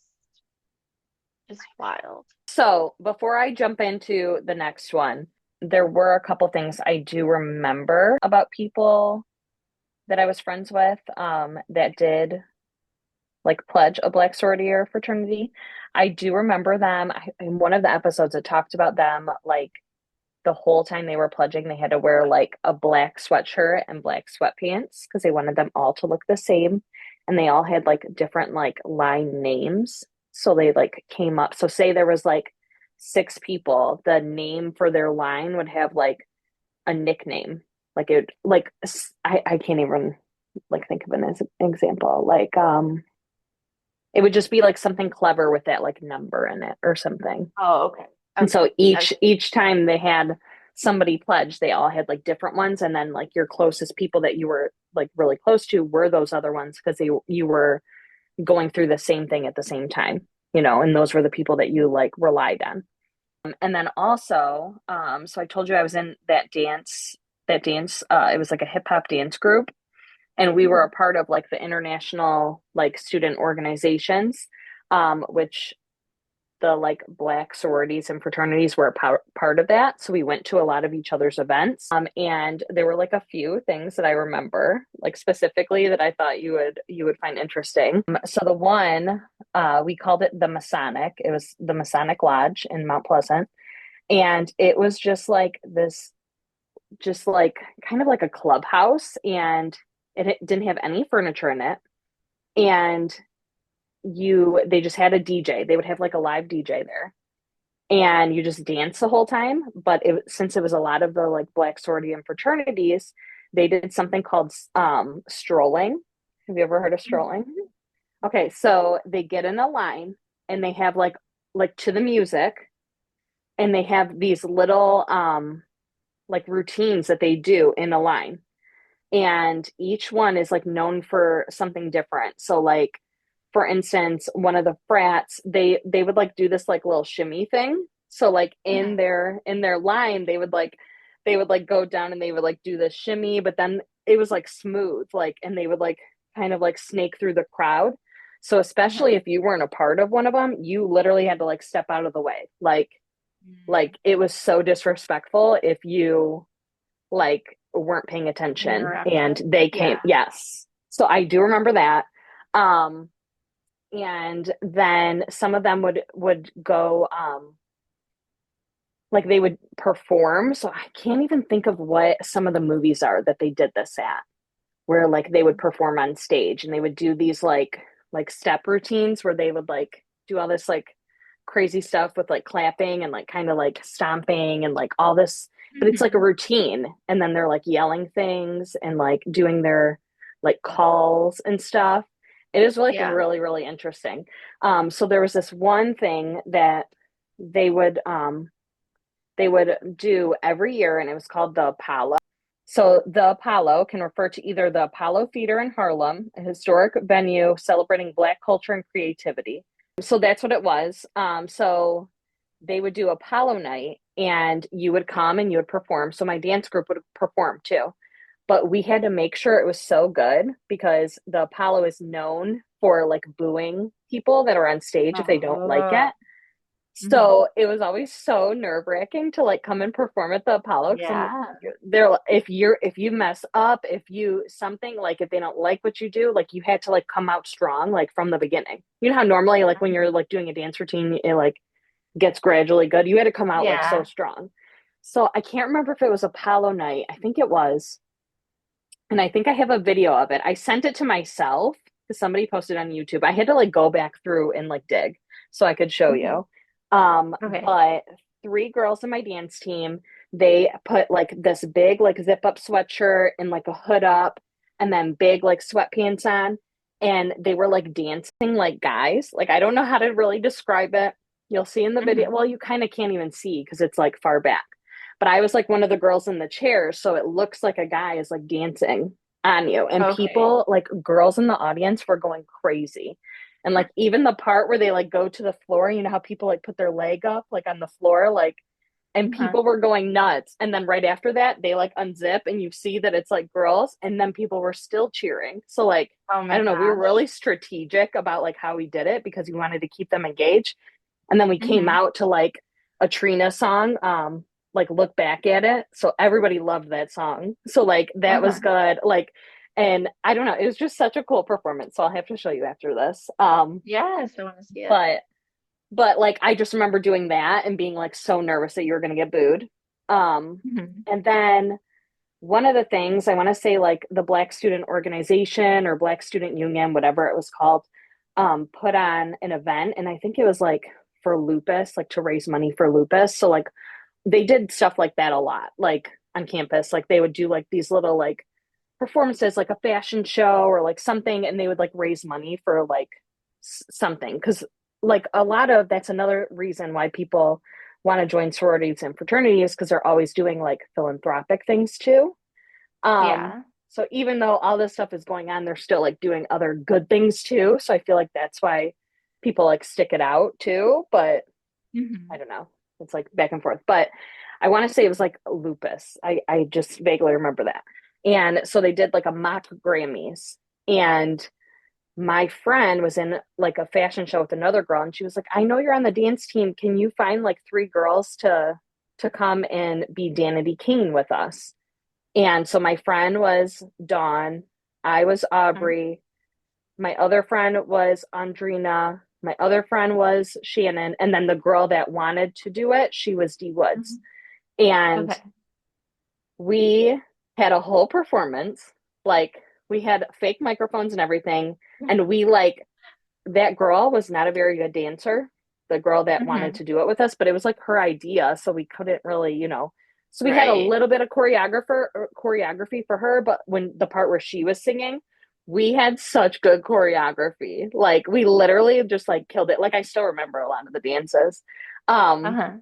just wild.
So before I jump into the next one, there were a couple things I do remember about people that I was friends with that did like pledge a black sorority or fraternity. I do remember them. In one of the episodes, it talked about them like the whole time they were pledging, they had to wear like a black sweatshirt and black sweatpants because they wanted them all to look the same. And they all had like different like line names. So they like came up. So say there was like six people, the name for their line would have like a nickname. Like it like I can't even like think of an example. Like it would just be like something clever with that like number in it or something.
Oh, okay.
And
Okay.
so
Okay.
each time they had somebody pledge, they all had like different ones, and then like your closest people that you were like really close to were those other ones because you were going through the same thing at the same time, and those were the people that you like relied on. And then also, so I told you I was in that dance. It was like a hip hop dance group, and we were a part of like the international like student organizations, which the like black sororities and fraternities were a part of that. So we went to a lot of each other's events. And there were like a few things that I remember, like specifically that I thought you would find interesting. So the one we called it the Masonic. It was the Masonic Lodge in Mount Pleasant, and it was just like this, just like kind of like a clubhouse, and it didn't have any furniture in it, and they just had a DJ. They would have like a live DJ there, and you just dance the whole time. But since it was a lot of the like black sorority and fraternities, they did something called strolling. Have you ever heard of strolling?
Mhm.
Okay, so they get in a line and they have like to the music, and they have these little like routines that they do in a line, and each one is like known for something different. So like for instance, one of the frats, they would like do this like little shimmy thing. So like in
Mhm.
their line, they would like go down and they would like do this shimmy, but then it was like smooth, like, and they would like kind of like snake through the crowd. So especially
Mhm.
if you weren't a part of one of them, you literally had to like step out of the way. Like
Mhm.
it was so disrespectful if you like weren't paying attention and
Interrupted.
they came.
Yeah.
Yes. So I do remember that. Um, and then some of them would go like they would perform. So I can't even think of what some of the movies are that they did this at, where like they would perform on stage and they would do these like step routines where they would like do all this like crazy stuff with like clapping and like kind of like stomping and like all this, but it's like a
Mhm.
routine, and then they're like yelling things and like doing their like calls and stuff. It is like
Yeah.
really really interesting. So there was this one thing that they would um they would do every year, and it was called the Apollo. So the Apollo can refer to either the Apollo Theater in Harlem, a historic venue celebrating Black culture and creativity. So that's what it was. So they would do Apollo night, and you would come and you would perform. So my dance group would perform too. But we had to make sure it was so good because the Apollo is known for like booing people that are on stage if they don't like
Oh.
it.
Mhm.
So it was always so nerve-wracking to like come and perform at the Apollo because I'm
Yeah.
there. If you mess up, if you something like if they don't like what you do, like you had to like come out strong like from the beginning. You know how normally like when you're like doing a dance routine, it like gets gradually good. You had to come out like so
Yeah.
strong. So I can't remember if it was Apollo night. I think it was, and I think I have a video of it. I sent it to myself because somebody posted on YouTube. I had to like go back through and like dig so I could show
Mhm.
you.
Okay.
But three girls in my dance team, they put like this big like zip up sweatshirt and like a hood up and then big like sweatpants on, and they were like dancing like guys. Like I don't know how to really describe it. You'll see in the video.
Mhm.
Well, you kind of can't even see because it's like far back. But I was like one of the girls in the chair, so it looks like a guy is like dancing on you. And
Okay.
people, like girls in the audience, were going crazy. And like even the part where they like go to the floor, you know how people like put their leg up like on the floor, like, and
Uh-huh.
people were going nuts. And then right after that, they like unzip and you see that it's like girls, and then people were still cheering. So like,
Oh
I
my
don't know, we were really
gosh.
strategic about like how we did it because we wanted to keep them engaged. And then we came
Hmm.
out to like a Trina song, like Look Back at It. So everybody loved that song. So like that was
Uh-huh.
good. Like, and I don't know, it was just such a cool performance. So I'll have to show you after this.
Yes, I want to see it.
But like I just remember doing that and being like so nervous that you were gonna get booed. Um,
Hmm.
and then one of the things I want to say, like the Black Student Organization or Black Student Union, whatever it was called, put on an event, and I think it was like for lupus, like to raise money for lupus. So like they did stuff like that a lot, like on campus. Like they would do like these little like performances, like a fashion show or like something, and they would like raise money for like something. Because like a lot of that's another reason why people want to join sororities and fraternities because they're always doing like philanthropic things too. um,
Yeah.
so even though all this stuff is going on, they're still like doing other good things too. So I feel like that's why people like stick it out too. But I
Hmm.
don't know. It's like back and forth. But I want to say it was like lupus. I just vaguely remember that. And so they did like a mock Grammys. And my friend was in like a fashion show with another girl, and she was like, I know you're on the dance team. Can you find like three girls to come and be Danity Kane with us? And so my friend was Dawn, I was Aubrey, my other friend was Andrina, my other friend was Shannon, and then the girl that wanted to do it, she was Dee Woods.
Hmm.
And
Okay.
we had a whole performance. Like we had fake microphones and everything. And we like that girl was not a very good dancer, the girl that wanted
Hmm.
to do it with us, but it was like her idea, so we couldn't really, So we had a
Right.
little bit of choreography for her, but when the part where she was singing, we had such good choreography. Like we literally just like killed it. Like I still remember a lot of the dances. Um,
Uh-huh.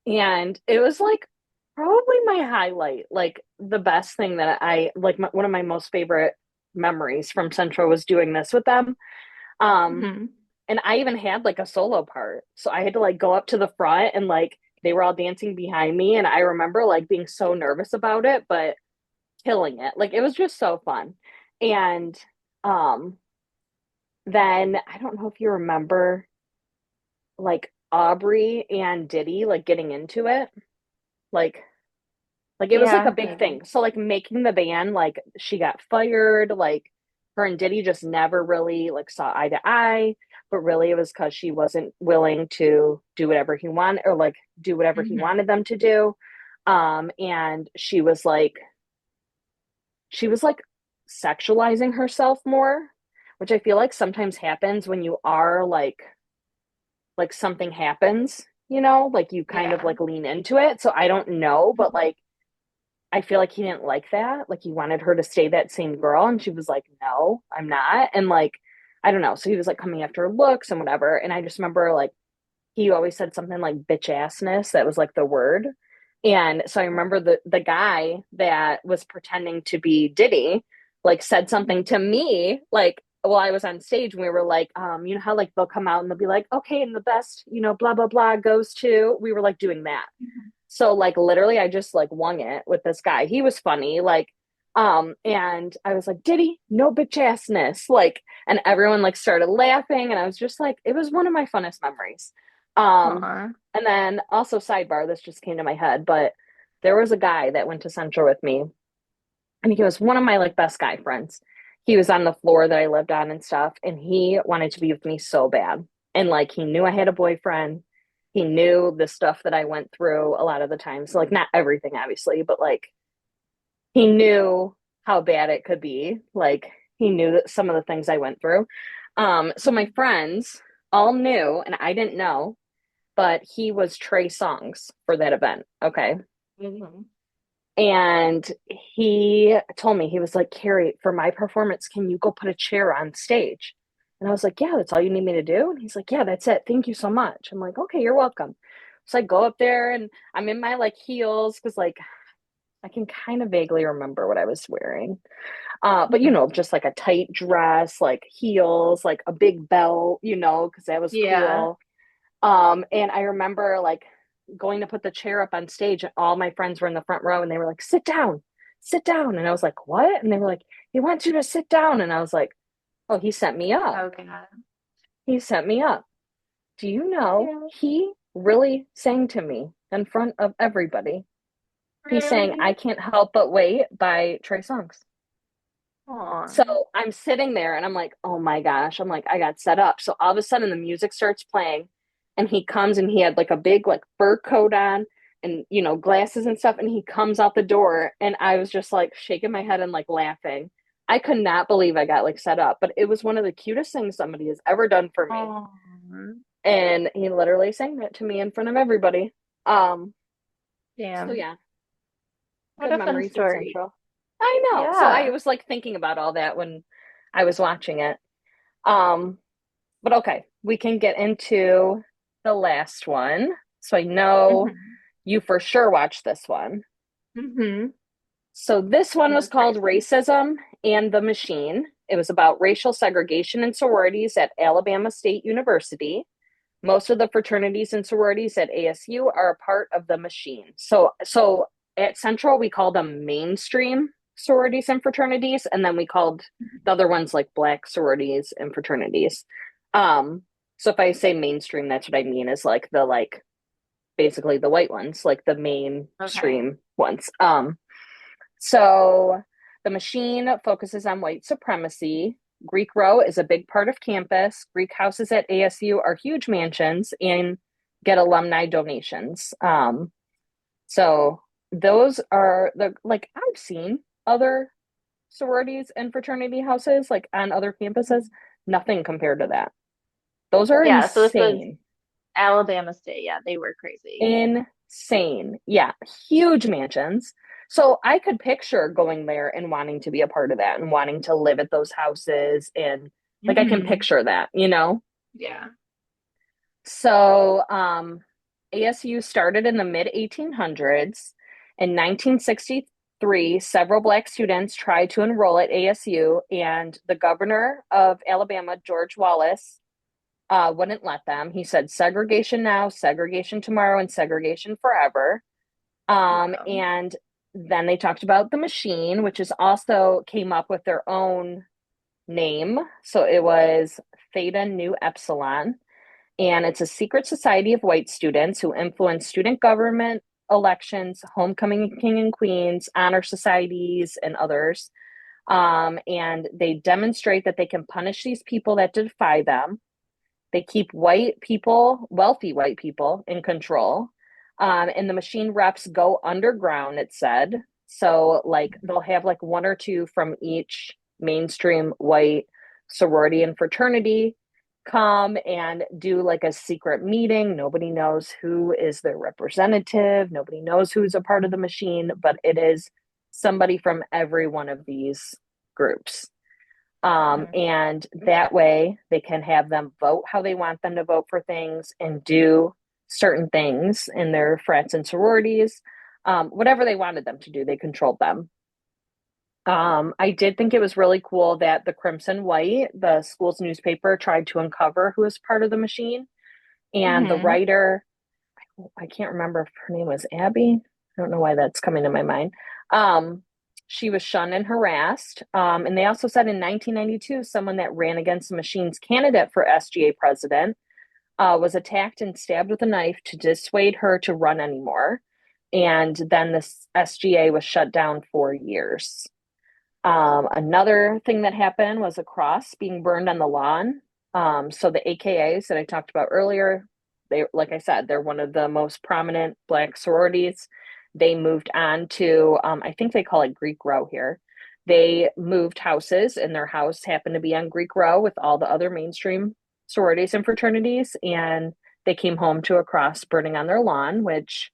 and it was like probably my highlight, like the best thing that I like one of my most favorite memories from Central was doing this with them. Um,
Hmm.
and I even had like a solo part. So I had to like go up to the front and like they were all dancing behind me. And I remember like being so nervous about it, but killing it. Like it was just so fun. And um then I don't know if you remember like Aubrey and Diddy like getting into it. Like it was like a
Yeah,
big
maybe.
thing. So like making the band, like she got fired, like her and Diddy just never really like saw eye to eye, but really it was because she wasn't willing to do whatever he wanted or like do whatever he
Hmm.
wanted them to do. And she was like sexualizing herself more, which I feel like sometimes happens when you are like something happens, like you kind of
Yeah.
like lean into it. So I don't know, but
Hmm.
like I feel like he didn't like that. Like he wanted her to stay that same girl, and she was like, "No, I'm not." And like, I don't know. So he was like coming after her looks and whatever. And I just remember like he always said something like bitch assness. That was like the word. And so I remember the guy that was pretending to be Diddy like said something to me like while I was on stage and we were like, you know how like they'll come out and they'll be like, okay, and the best, blah blah blah goes to. We were like doing that.
Hmm.
So like literally I just like wung it with this guy. He was funny, like and I was like, Diddy, no bitch assness. Like and everyone like started laughing and I was just like, it was one of my funnest memories. Um
Aw.
and then also sidebar, this just came to my head, but there was a guy that went to Central with me and he was one of my like best guy friends. He was on the floor that I lived on and stuff, and he wanted to be with me so bad. And like he knew I had a boyfriend. He knew the stuff that I went through a lot of the time. So like not everything obviously, but like he knew how bad it could be. Like he knew that some of the things I went through. So my friends all knew and I didn't know, but he was Trey Songs for that event. Okay.
Mhm.
And he told me, he was like, Carrie, for my performance, can you go put a chair on stage? And I was like, yeah, that's all you need me to do. And he's like, yeah, that's it. Thank you so much. I'm like, okay, you're welcome. So I go up there and I'm in my like heels because like I can kind of vaguely remember what I was wearing. But
Mhm.
just like a tight dress, like heels, like a big belt, because that was
Yeah.
cool. And I remember like going to put the chair up on stage, and all my friends were in the front row and they were like, sit down, sit down. And I was like, what? And they were like, he wants you to sit down. And I was like, oh, he sent me up.
Oh God.
He sent me up. Do you know
Yeah.
he really sang to me in front of everybody? He sang I
Really?
Can't Help But Wait by Trey Songz. So
Aw.
I'm sitting there and I'm like, oh my gosh. I'm like, I got set up. So all of a sudden the music starts playing and he comes and he had like a big like fur coat on and glasses and stuff and he comes out the door and I was just like shaking my head and like laughing. I could not believe I got like set up, but it was one of the cutest things somebody has ever done for me.
Aw.
And he literally sang that to me in front of everybody. Um, so
Damn.
yeah,
What
good
a fun
memories at
story.
Central. I know. So I
Yeah.
was like thinking about all that when I was watching it. Um, but okay, we can get into the last one. So I know
Hmm.
you for sure watched this one.
Hmm.
So this one
It
was
was
called
crazy.
Racism and the Machine. It was about racial segregation in sororities at Alabama State University. Most of the fraternities and sororities at ASU are a part of the machine. So at Central we call them mainstream sororities and fraternities, and then we called the other ones like black sororities and fraternities. Um, so if I say mainstream, that's what I mean is like the like basically the white ones, like the
Okay.
mainstream ones. So the machine focuses on white supremacy. Greek Row is a big part of campus. Greek houses at ASU are huge mansions and get alumni donations. So those are the like I've seen other sororities and fraternity houses like on other campuses.
Mhm.
Nothing compared to that. Those are
Yeah, so this was
insane.
Alabama State. Yeah, they were crazy.
Insane. Yeah, huge mansions. So I could picture going there and wanting to be a part of that and wanting to live at those houses and like I can
Hmm.
picture that.
Yeah.
So ASU started in the mid 1800s. In 1963, several black students tried to enroll at ASU, and the governor of Alabama, George Wallace, wouldn't let them. He said segregation now, segregation tomorrow, and segregation forever.
Wow.
And then they talked about the machine, which is also came up with their own name. So it was Theta Nu Epsilon. And it's a secret society of white students who influence student government, elections, homecoming king and queens, honor societies, and others. And they demonstrate that they can punish these people that defy them. They keep white people, wealthy white people, in control. And the machine reps go underground, it said. So, like, they'll have like one or two from each mainstream white sorority and fraternity come and do like a secret meeting. Nobody knows who is their representative. Nobody knows who's a part of the machine, but it is somebody from every one of these groups.
Mhm.
And that way they can have them vote how they want them to vote for things and do certain things in their frats and sororities. Whatever they wanted them to do, they controlled them. I did think it was really cool that the Crimson White, the school's newspaper, tried to uncover who was part of the machine. And the
Hmm.
writer, I can't remember if her name was Abby. I don't know why that's coming to my mind. Um, she was shunned and harassed. And they also said in 1992, someone that ran against the machine's candidate for SGA president was attacked and stabbed with a knife to dissuade her to run anymore. And then this SGA was shut down for years. Another thing that happened was a cross being burned on the lawn. So the AKAs that I talked about earlier, they, like I said, they're one of the most prominent black sororities. They moved on to, I think they call it Greek Row here. They moved houses, and their house happened to be on Greek Row with all the other mainstream sororities and fraternities. And they came home to a cross burning on their lawn, which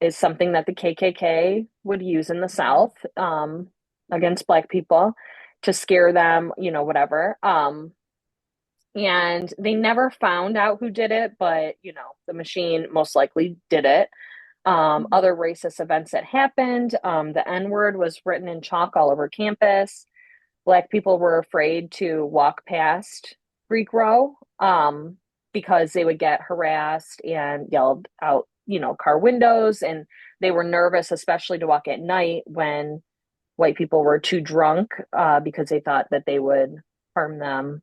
is something that the KKK would use in the South, against Black people to scare them, whatever. And they never found out who did it, but the machine most likely did it. Other racist events that happened, the N-word was written in chalk all over campus. Black people were afraid to walk past Greek Row, because they would get harassed and yelled out, car windows, and they were nervous, especially to walk at night when white people were too drunk, because they thought that they would harm them,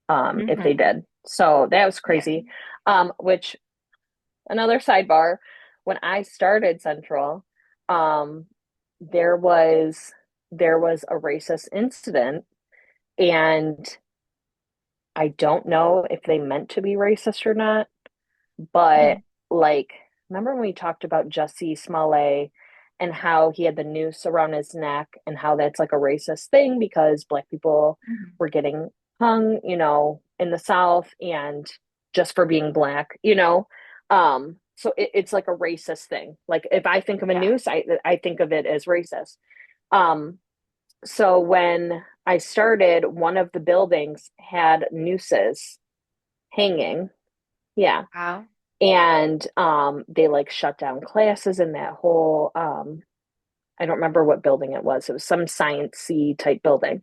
if they did. So that was crazy. Which, another sidebar, when I started Central, there was a racist incident, and I don't know if they meant to be racist or not, but like, remember when we talked about Jussie Smollett and how he had the noose around his neck and how that's like a racist thing because Black people were getting hung, in the South, and just for being Black, so it's like a racist thing. Like if I think of a noose, I think of it as racist. So when I started, one of the buildings had nooses hanging. Yeah.
Wow.
And they like shut down classes in that whole, I don't remember what building it was. It was some science-y type building.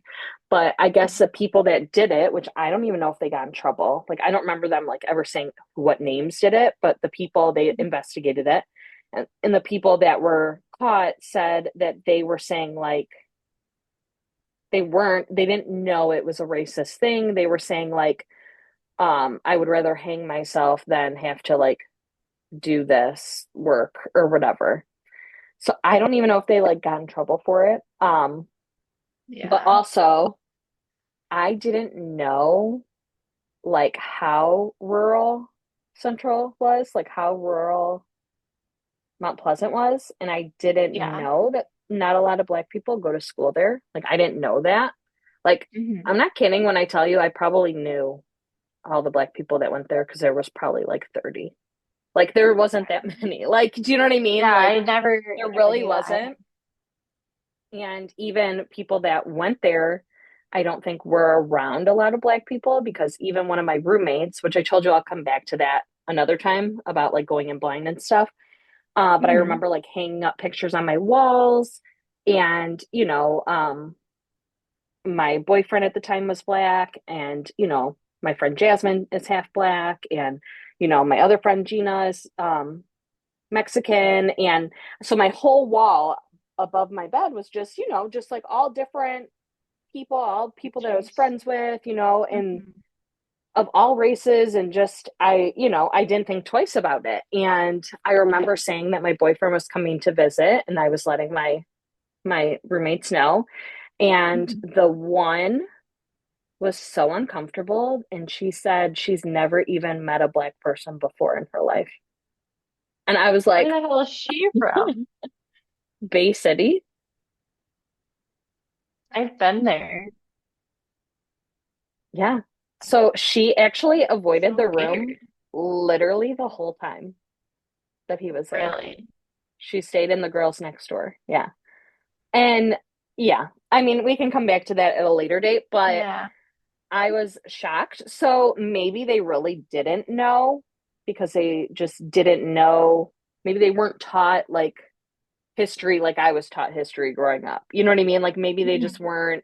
But I guess the people that did it, which I don't even know if they got in trouble. Like I don't remember them like ever saying what names did it, but the people, they investigated it. And the people that were caught said that they were saying like they didn't know it was a racist thing. They were saying like, I would rather hang myself than have to like do this work or whatever. So I don't even know if they like got in trouble for it. But also I didn't know like how rural Central was, like how rural Mount Pleasant was, and I didn't know that not a lot of Black people go to school there. Like I didn't know that. Like I'm not kidding when I tell you I probably knew all the Black people that went there because there was probably like 30. Like there wasn't that many. Like, do you know what I mean?
Yeah,
like,
I
there
never
really
knew that.
wasn't. And even people that went there, I don't think were around a lot of Black people because even one of my roommates, which I told you I'll come back to that another time about like going in blind and stuff. But I remember like hanging up pictures on my walls, and my boyfriend at the time was Black, and my friend Jasmine is half Black, and my other friend Gina is Mexican, and so my whole wall above my bed was just just like all different people, all people that I was friends with, and of all races, and just I didn't think twice about it. And I remember saying that my boyfriend was coming to visit, and I was letting my roommates know, and the one was so uncomfortable, and she said she's never even met a Black person before in her life. And I was
Where
like,
the hell is she from?
Bay City.
I've been there.
Yeah. So she actually avoided
So
the room
weird.
literally the whole time that he was there.
Really?
She stayed in the girls next door. Yeah. And yeah, I mean, we can come back to that at a later date, but
Yeah.
I was shocked. So maybe they really didn't know because they just didn't know. Maybe they weren't taught like history like I was taught history growing up. You know what I mean? Like maybe they just weren't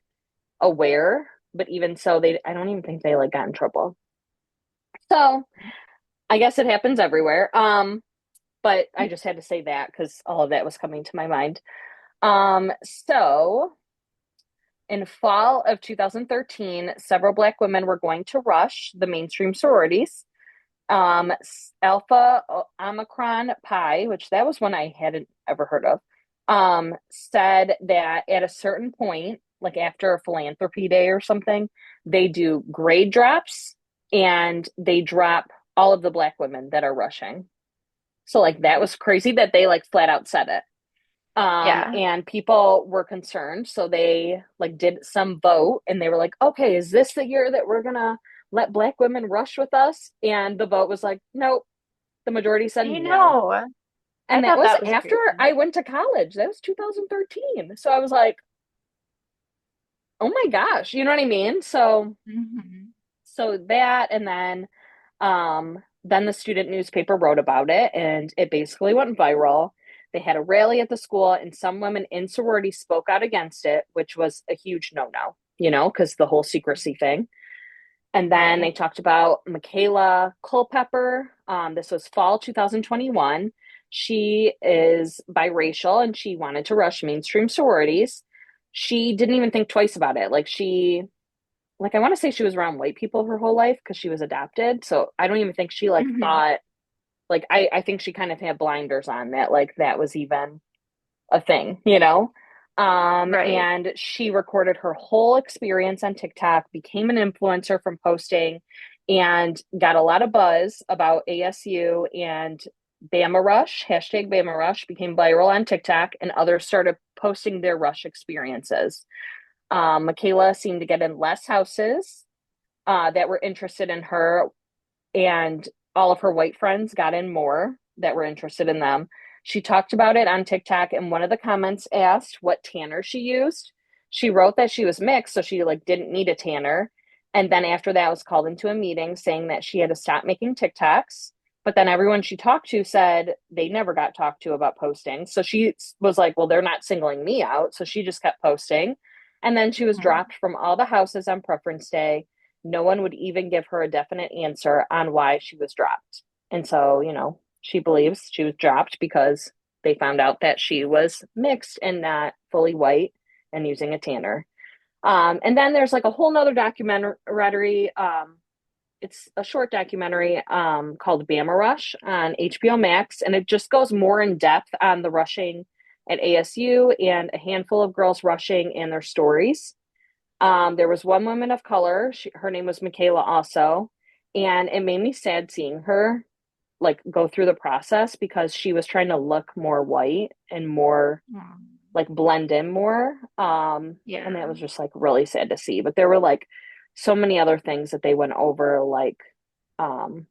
aware, but even so, I don't even think they like got in trouble. So I guess it happens everywhere. But I just had to say that because all of that was coming to my mind. So in fall of 2013, several Black women were going to rush the mainstream sororities. Alpha Omicron Pi, which that was one I hadn't ever heard of, said that at a certain point, like after a philanthropy day or something, they do grade drops and they drop all of the Black women that are rushing. So like that was crazy that they like flat out said it.
Yeah.
And people were concerned, so they like did some vote, and they were like, "Okay, is this the year that we're gonna let Black women rush with us?" And the vote was like, "Nope." The majority said
I
no.
know. I
And that
thought
was
that was
after
crazy.
I went to college. That was 2013. So I was like, oh my gosh, you know what I mean?
Hmm.
So that, and then the student newspaper wrote about it, and it basically went viral. They had a rally at the school, and some women in sorority spoke out against it, which was a huge no-no, because the whole secrecy thing. And then they
Right.
talked about Michaela Culpepper. This was fall 2021. She is biracial and she wanted to rush mainstream sororities. She didn't even think twice about it. I want to say she was around white people her whole life because she was adopted. So I don't even think she
Hmm.
thought, I think she kind of had blinders on that, that was even a thing.
Right.
And she recorded her whole experience on TikTok, became an influencer from posting, and got a lot of buzz about ASU and Bama Rush, hashtag Bama Rush became viral on TikTok, and others started posting their Rush experiences. Michaela seemed to get in less houses that were interested in her, and all of her white friends got in more that were interested in them. She talked about it on TikTok, and one of the comments asked what tanner she used. She wrote that she was mixed, so she didn't need a tanner. And then after that, was called into a meeting saying that she had to stop making TikToks. But then everyone she talked to said they never got talked to about posting. So she was like, well, they're not singling me out. So she just kept posting. And then she was
Hmm.
dropped from all the houses on preference day. No one would even give her a definite answer on why she was dropped. And so, she believes she was dropped because they found out that she was mixed and not fully white and using a tanner. And then there's a whole nother documentary. It's a short documentary called Bama Rush on HBO Max, and it just goes more in depth on the rushing at ASU and a handful of girls rushing and their stories. There was one woman of color. Her name was Michaela also. And it made me sad seeing her go through the process because she was trying to look more white and more blend in more. And that
Yeah.
was just really sad to see. But there were so many other things that they went over, um,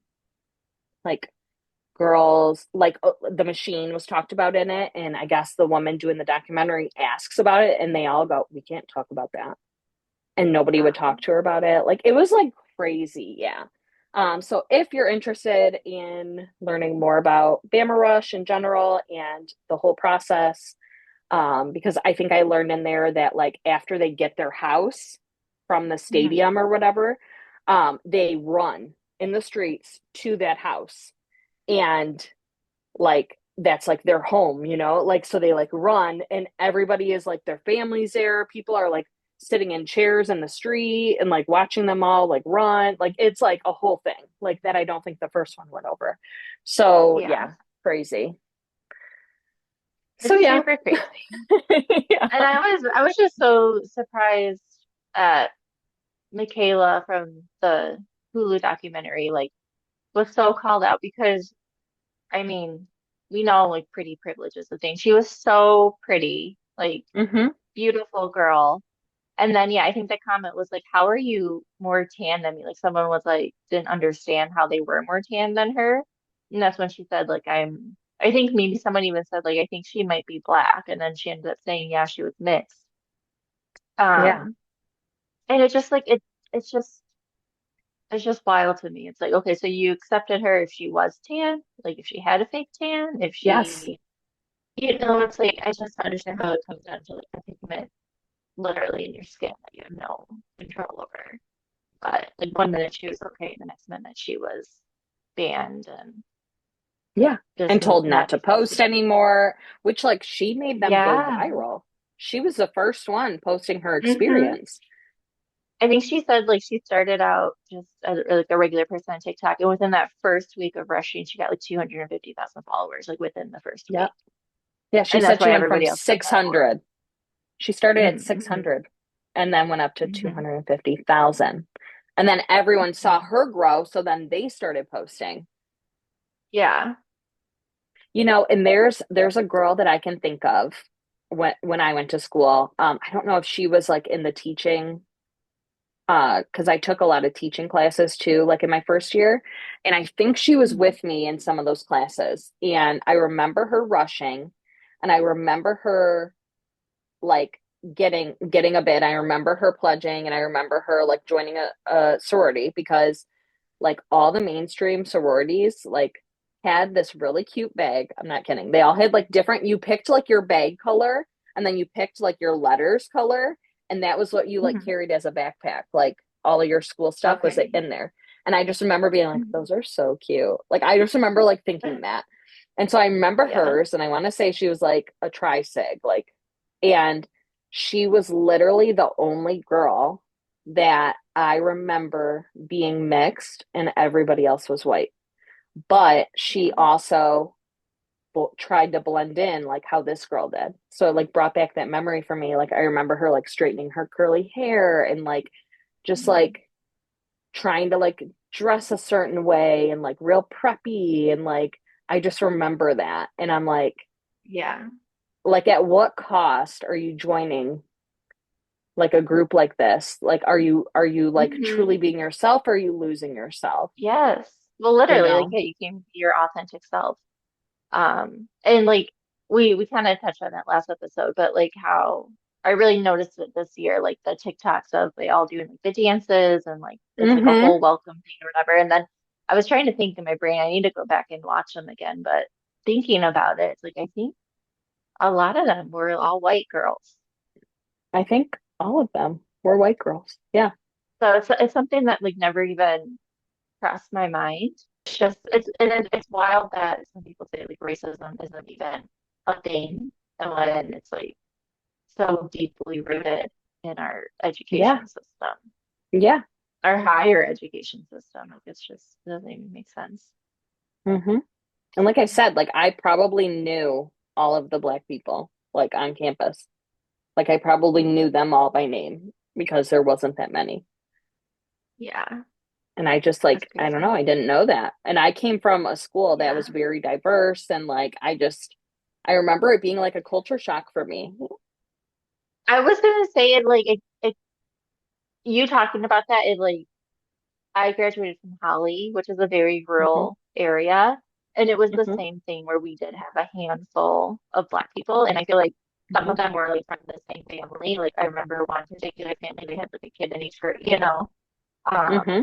like girls, the machine was talked about in it. And I guess the woman doing the documentary asks about it, and they all go, we can't talk about that, and nobody would
Wow.
talk to her about it. It was crazy. Yeah. So if you're interested in learning more about Bama Rush in general and the whole process, because I think I learned in there that after they get their house from the
Hmm.
stadium or whatever, they run in the streets to that house, and that's their home, so they run, and everybody is their families there, people are sitting in chairs in the street and watching them all run, it's a whole thing that I don't think the first one went over. So
Yeah.
yeah, crazy. So
It's
yeah.
super crazy.
Yeah.
And I was just so surprised at Michaela from the Hulu documentary, was so called out because I mean, we know pretty privilege is the thing. She was so pretty,
Mm-hmm.
beautiful girl. And then yeah, I think the comment was how are you more tan than me? Someone was didn't understand how they were more tan than her. And that's when she said I think maybe someone even said I think she might be black. And then she ended up saying yeah, she was mixed.
Yeah.
Um and it's just it's just wild to me. It's okay, so you accepted her if she was tan, if she had a fake tan, if
Yes.
she it's I just don't understand how it comes down to a pigment literally in your skin that you have no control over. But 1 minute she was okay, the next minute she was banned and
Yeah.
just
And told not
not
to post
discussing.
anymore, which she made them go
Yeah.
viral. She was the first one posting her
Hmm.
experience.
I think she said she started out just as a regular person on TikTok, and within that first week of rushing, she got 250,000 followers within the first
Yep.
week,
Yeah, she
and that's
said she
why
went from
everybody else took on more.
600. She started at
Mm-hmm.
600 and then went up to
Hmm.
250,000. And then everyone saw
Hmm.
her grow, so then they started posting.
Yeah.
And there's a girl that I can think of when I went to school. I don't know if she was in the teaching because I took a lot of teaching classes too, like in my first year. And I think she was
Mhm.
with me in some of those classes. And I remember her rushing, and I remember her like getting a bid. I remember her pledging, and I remember her like joining a sorority because like all the mainstream sororities like had this really cute bag. I'm not kidding. They all had like different, you picked like your bag color, and then you picked like your letters color, and that was what you like
Mhm.
carried as a backpack. Like all of your school stuff was
Okay.
in there. And I just remember being like,
Mhm.
those are so cute. Like I just remember like thinking that. And so I remember
Yeah.
hers, and I want to say she was like a tri-sig, like, and she was literally the only girl that I remember being mixed and everybody else was white. But she
Yeah.
also tried to blend in like how this girl did. So it like brought back that memory for me. Like I remember her like straightening her curly hair and like just
Mhm.
like trying to like dress a certain way and like real preppy and like I just remember that. And I'm
Yeah.
like at what cost are you joining like a group like this? Like are you like truly
Mhm.
being yourself, or are you losing yourself?
Yes. Well,
You
literally, like,
know?
yeah, you can be your authentic self. And like we kind of touched on that last episode, but like how I really noticed it this year, like the TikToks of they all doing like the dances and like it's like a
Mm-hmm.
whole welcome thing or whatever. And then I was trying to think in my brain, I need to go back and watch them again, but thinking about it, it's like I think a lot of them were all white girls.
I think all of them were white girls. Yeah.
So it's something that like never even crossed my mind. It's just it's wild that some people say like racism isn't even a thing, and when it's like so deeply rooted in our
Yeah.
education system,
Yeah.
our higher education system. Like it's just it doesn't even make sense.
Mm-hmm. And like I said, like I probably knew all of the black people like on campus. Like I probably knew them all by name because there wasn't that many.
Yeah,
And I just
that's
like, I don't know,
crazy.
I didn't know that. And I came from a school that
Yeah,
was very diverse and like I remember it being like a culture shock for me.
I was gonna say it like you talking about that. It like I graduated from Holly, which is a very
Hmm.
rural area, and it was the
Hmm.
same thing where we did have a handful of Black people, and I feel like some
Hmm.
of them were like from the same family. Like I remember one particular family, they had like a kid in each group, you know. Um,
Hmm.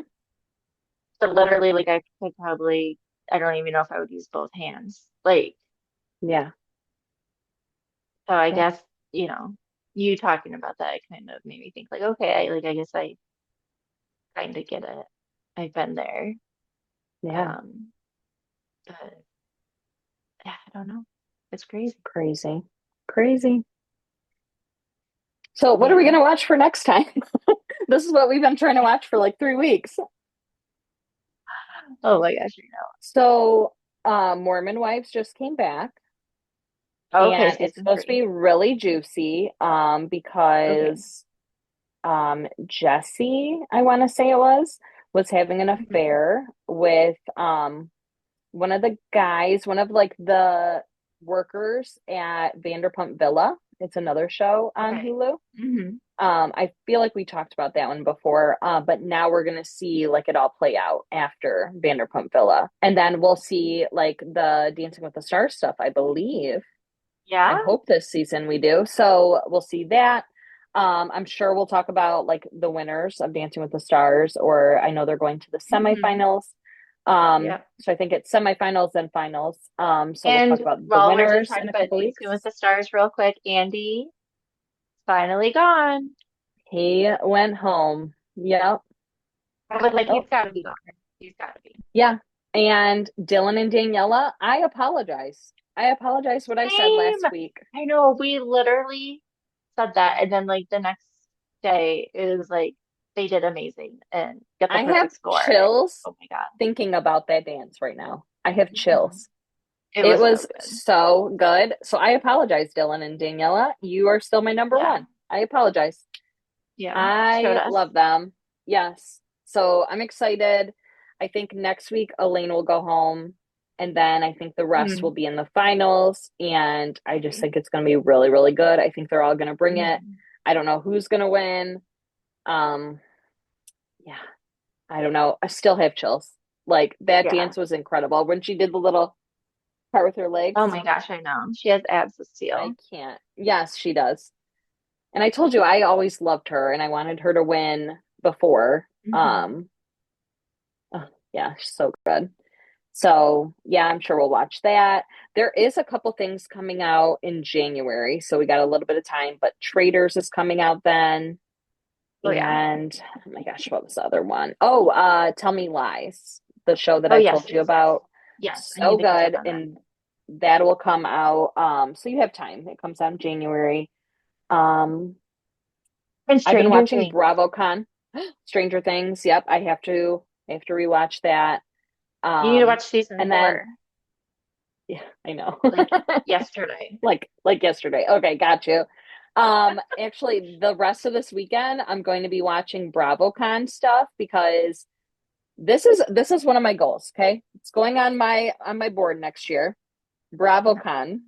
so literally, like I could probably, I don't even know if I would use both hands. Like,
Yeah.
so I
Yep.
guess, you know, you talking about that kind of made me think like, okay, I guess I kind of get it. I've been there.
Yeah.
Um, but yeah, I don't know. It's crazy.
Crazy. Crazy. So what are we
Yeah.
gonna watch for next time? This is what we've been trying to watch for like 3 weeks.
Oh my gosh, you
So Mormon Wives just came back,
know. Okay,
and it's
season
supposed to
three.
be really juicy
Okay.
because Jesse, I want to say it was having an
Mhm.
affair with one of the guys, one of like the workers at Vanderpump Villa. It's another show on
Okay.
Hulu.
Hmm.
I feel like we talked about that one before, but now we're gonna see like it all play out after Vanderpump Villa, and then we'll see like the Dancing with the Stars stuff. I believe. I
Yeah.
hope this season we do. So we'll see that. I'm sure we'll talk about like the winners of Dancing with the Stars, or I know they're going to the
Hmm.
semifinals.
Yep.
So I think it's semifinals and finals. So we'll talk
And
about the
while we're just
winners
talking
in a
about
couple
Dancing with
weeks.
the Stars real quick, Andy finally gone.
He went home. Yep.
I was like, he's
Oh,
got to be gone. He's got to be.
yeah. And Dylan and Daniela, I apologize. I apologize what I said
Same.
last week.
I know. We literally said that, and then like the next day, it was like they did amazing and got the
I have
perfect score. And
chills
oh my God.
thinking about that dance right now. I have
Mhm.
chills.
It
It
was so
was
good.
so good. So I apologize, Dylan and Daniela. You are still my number
Yeah.
one. I apologize.
Yeah. Showed
I
us.
love them. Yes. So I'm excited. I think next week Elaine will go home, and then I think the rest will
Hmm.
be in the finals. And I just
Okay.
think it's going to be really, really good. I think they're all going to bring it.
Mhm.
I don't know who's going to win. Um, yeah, I don't know. I still have chills. Like that
Yeah.
dance was incredible when she did the little part with her legs.
Oh my gosh, I know. She has abs of
I
steel.
can't. Yes, she does. And I told you I always loved her and I wanted her to win before.
Hmm.
Oh, yeah, she's so good. So, yeah, I'm sure we'll watch that. There is a couple things coming out in January, so we got a little bit of time, but Traders is coming out then.
Oh yeah.
And oh my gosh, what was the other one? Oh, Tell Me Lies, the show that
Oh
I
yes,
told you
yes, yes.
about.
Yes, I need
So
to catch up
good.
on that.
And that will come out. So you have time. It comes out in January. Um,
And
I've been
Stranger
watching
Things.
BravoCon, Stranger Things. Yep, I have to rewatch that.
You need to watch season
And then
4,
yeah, I know.
like yesterday.
Like yesterday. Okay, got you. Actually, the rest of this weekend, I'm going to be watching BravoCon stuff because this is one of my goals, okay? It's going on my board next year. BravoCon.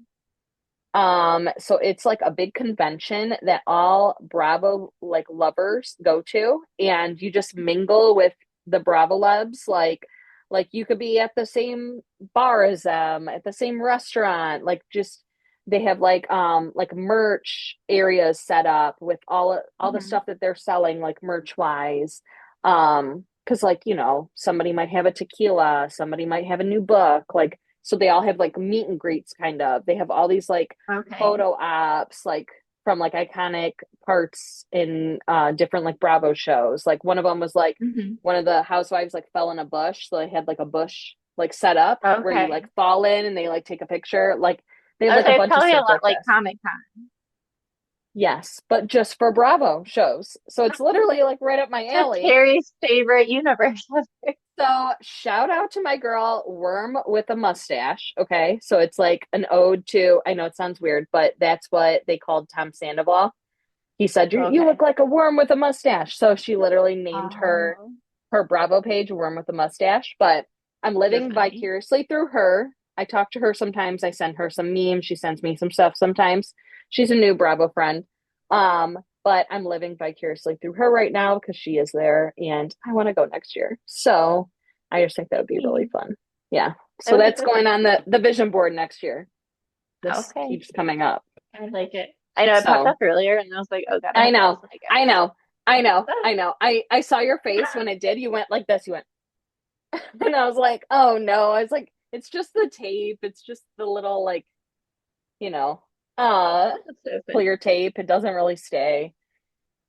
So it's like a big convention that all Bravo like lovers go to, and you just mingle with the Bravo Lebs. Like you could be at the same bar as them, at the same restaurant. Like just they have like merch areas set up with all the
Hmm.
stuff that they're selling, like merch wise. Because like somebody might have a tequila, somebody might have a new book, like so they all have like meet and greets kind of. They have all these like
Okay.
photo ops like from like iconic parts in different like Bravo shows. Like one of them was like
Hmm.
one of the housewives like fell in a bush, so they had like a bush like set up where you like
Okay.
fall in and they like take a picture. Like they have like a
Okay, it's
bunch of
probably a
stuff
lot
like
like
this.
Comic Con.
Yes, but just for Bravo shows. So it's literally like right up my
To
alley.
Terry's favorite universe.
So shout out to my girl Worm with a mustache. Okay. So it's like an ode to, I know it sounds weird, but that's what they called Tom Sandoval. He said, you
Okay.
look like a worm with a mustache. So she literally named
Oh,
her Bravo page Worm with a Mustache. But I'm
so
living
funny.
vicariously through her. I talk to her sometimes. I send her some memes. She sends me some stuff sometimes. She's a new Bravo friend. But I'm living vicariously through her right now because she is there and I want to go next year. So I just think that would be really
Hey,
fun. Yeah.
that
So
would be
that's
so
going
fun.
on the vision board next year. This
Okay.
keeps coming up.
I like it. I know it popped
So
up earlier and I was like, oh God, I
I
have to
know.
listen
I
again.
know. I know. I know. I saw your face when it did. You went like this. You went, and I was like, oh no. I was like, it's just the tape. It's just the little like, you know, uh
That's so
clear
funny.
tape. It doesn't really stay.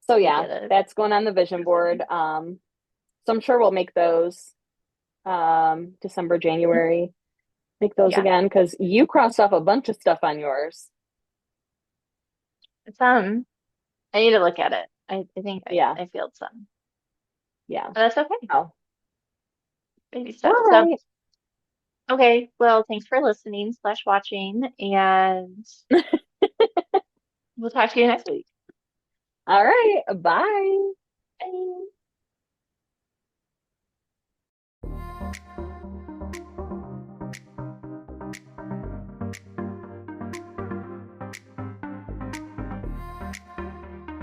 So
I
yeah,
get it.
that's going on the vision
So funny.
board. So I'm sure we'll make those December, January, make those
Yeah.
again because you crossed off a bunch of stuff on yours.
It's I need to look at it. I think
Yeah,
I failed some.
yeah.
But that's okay.
Oh,
Baby
all
stuff. So
right.
okay, well, thanks for listening slash watching and we'll talk to you next week.
All right. Bye.
Bye.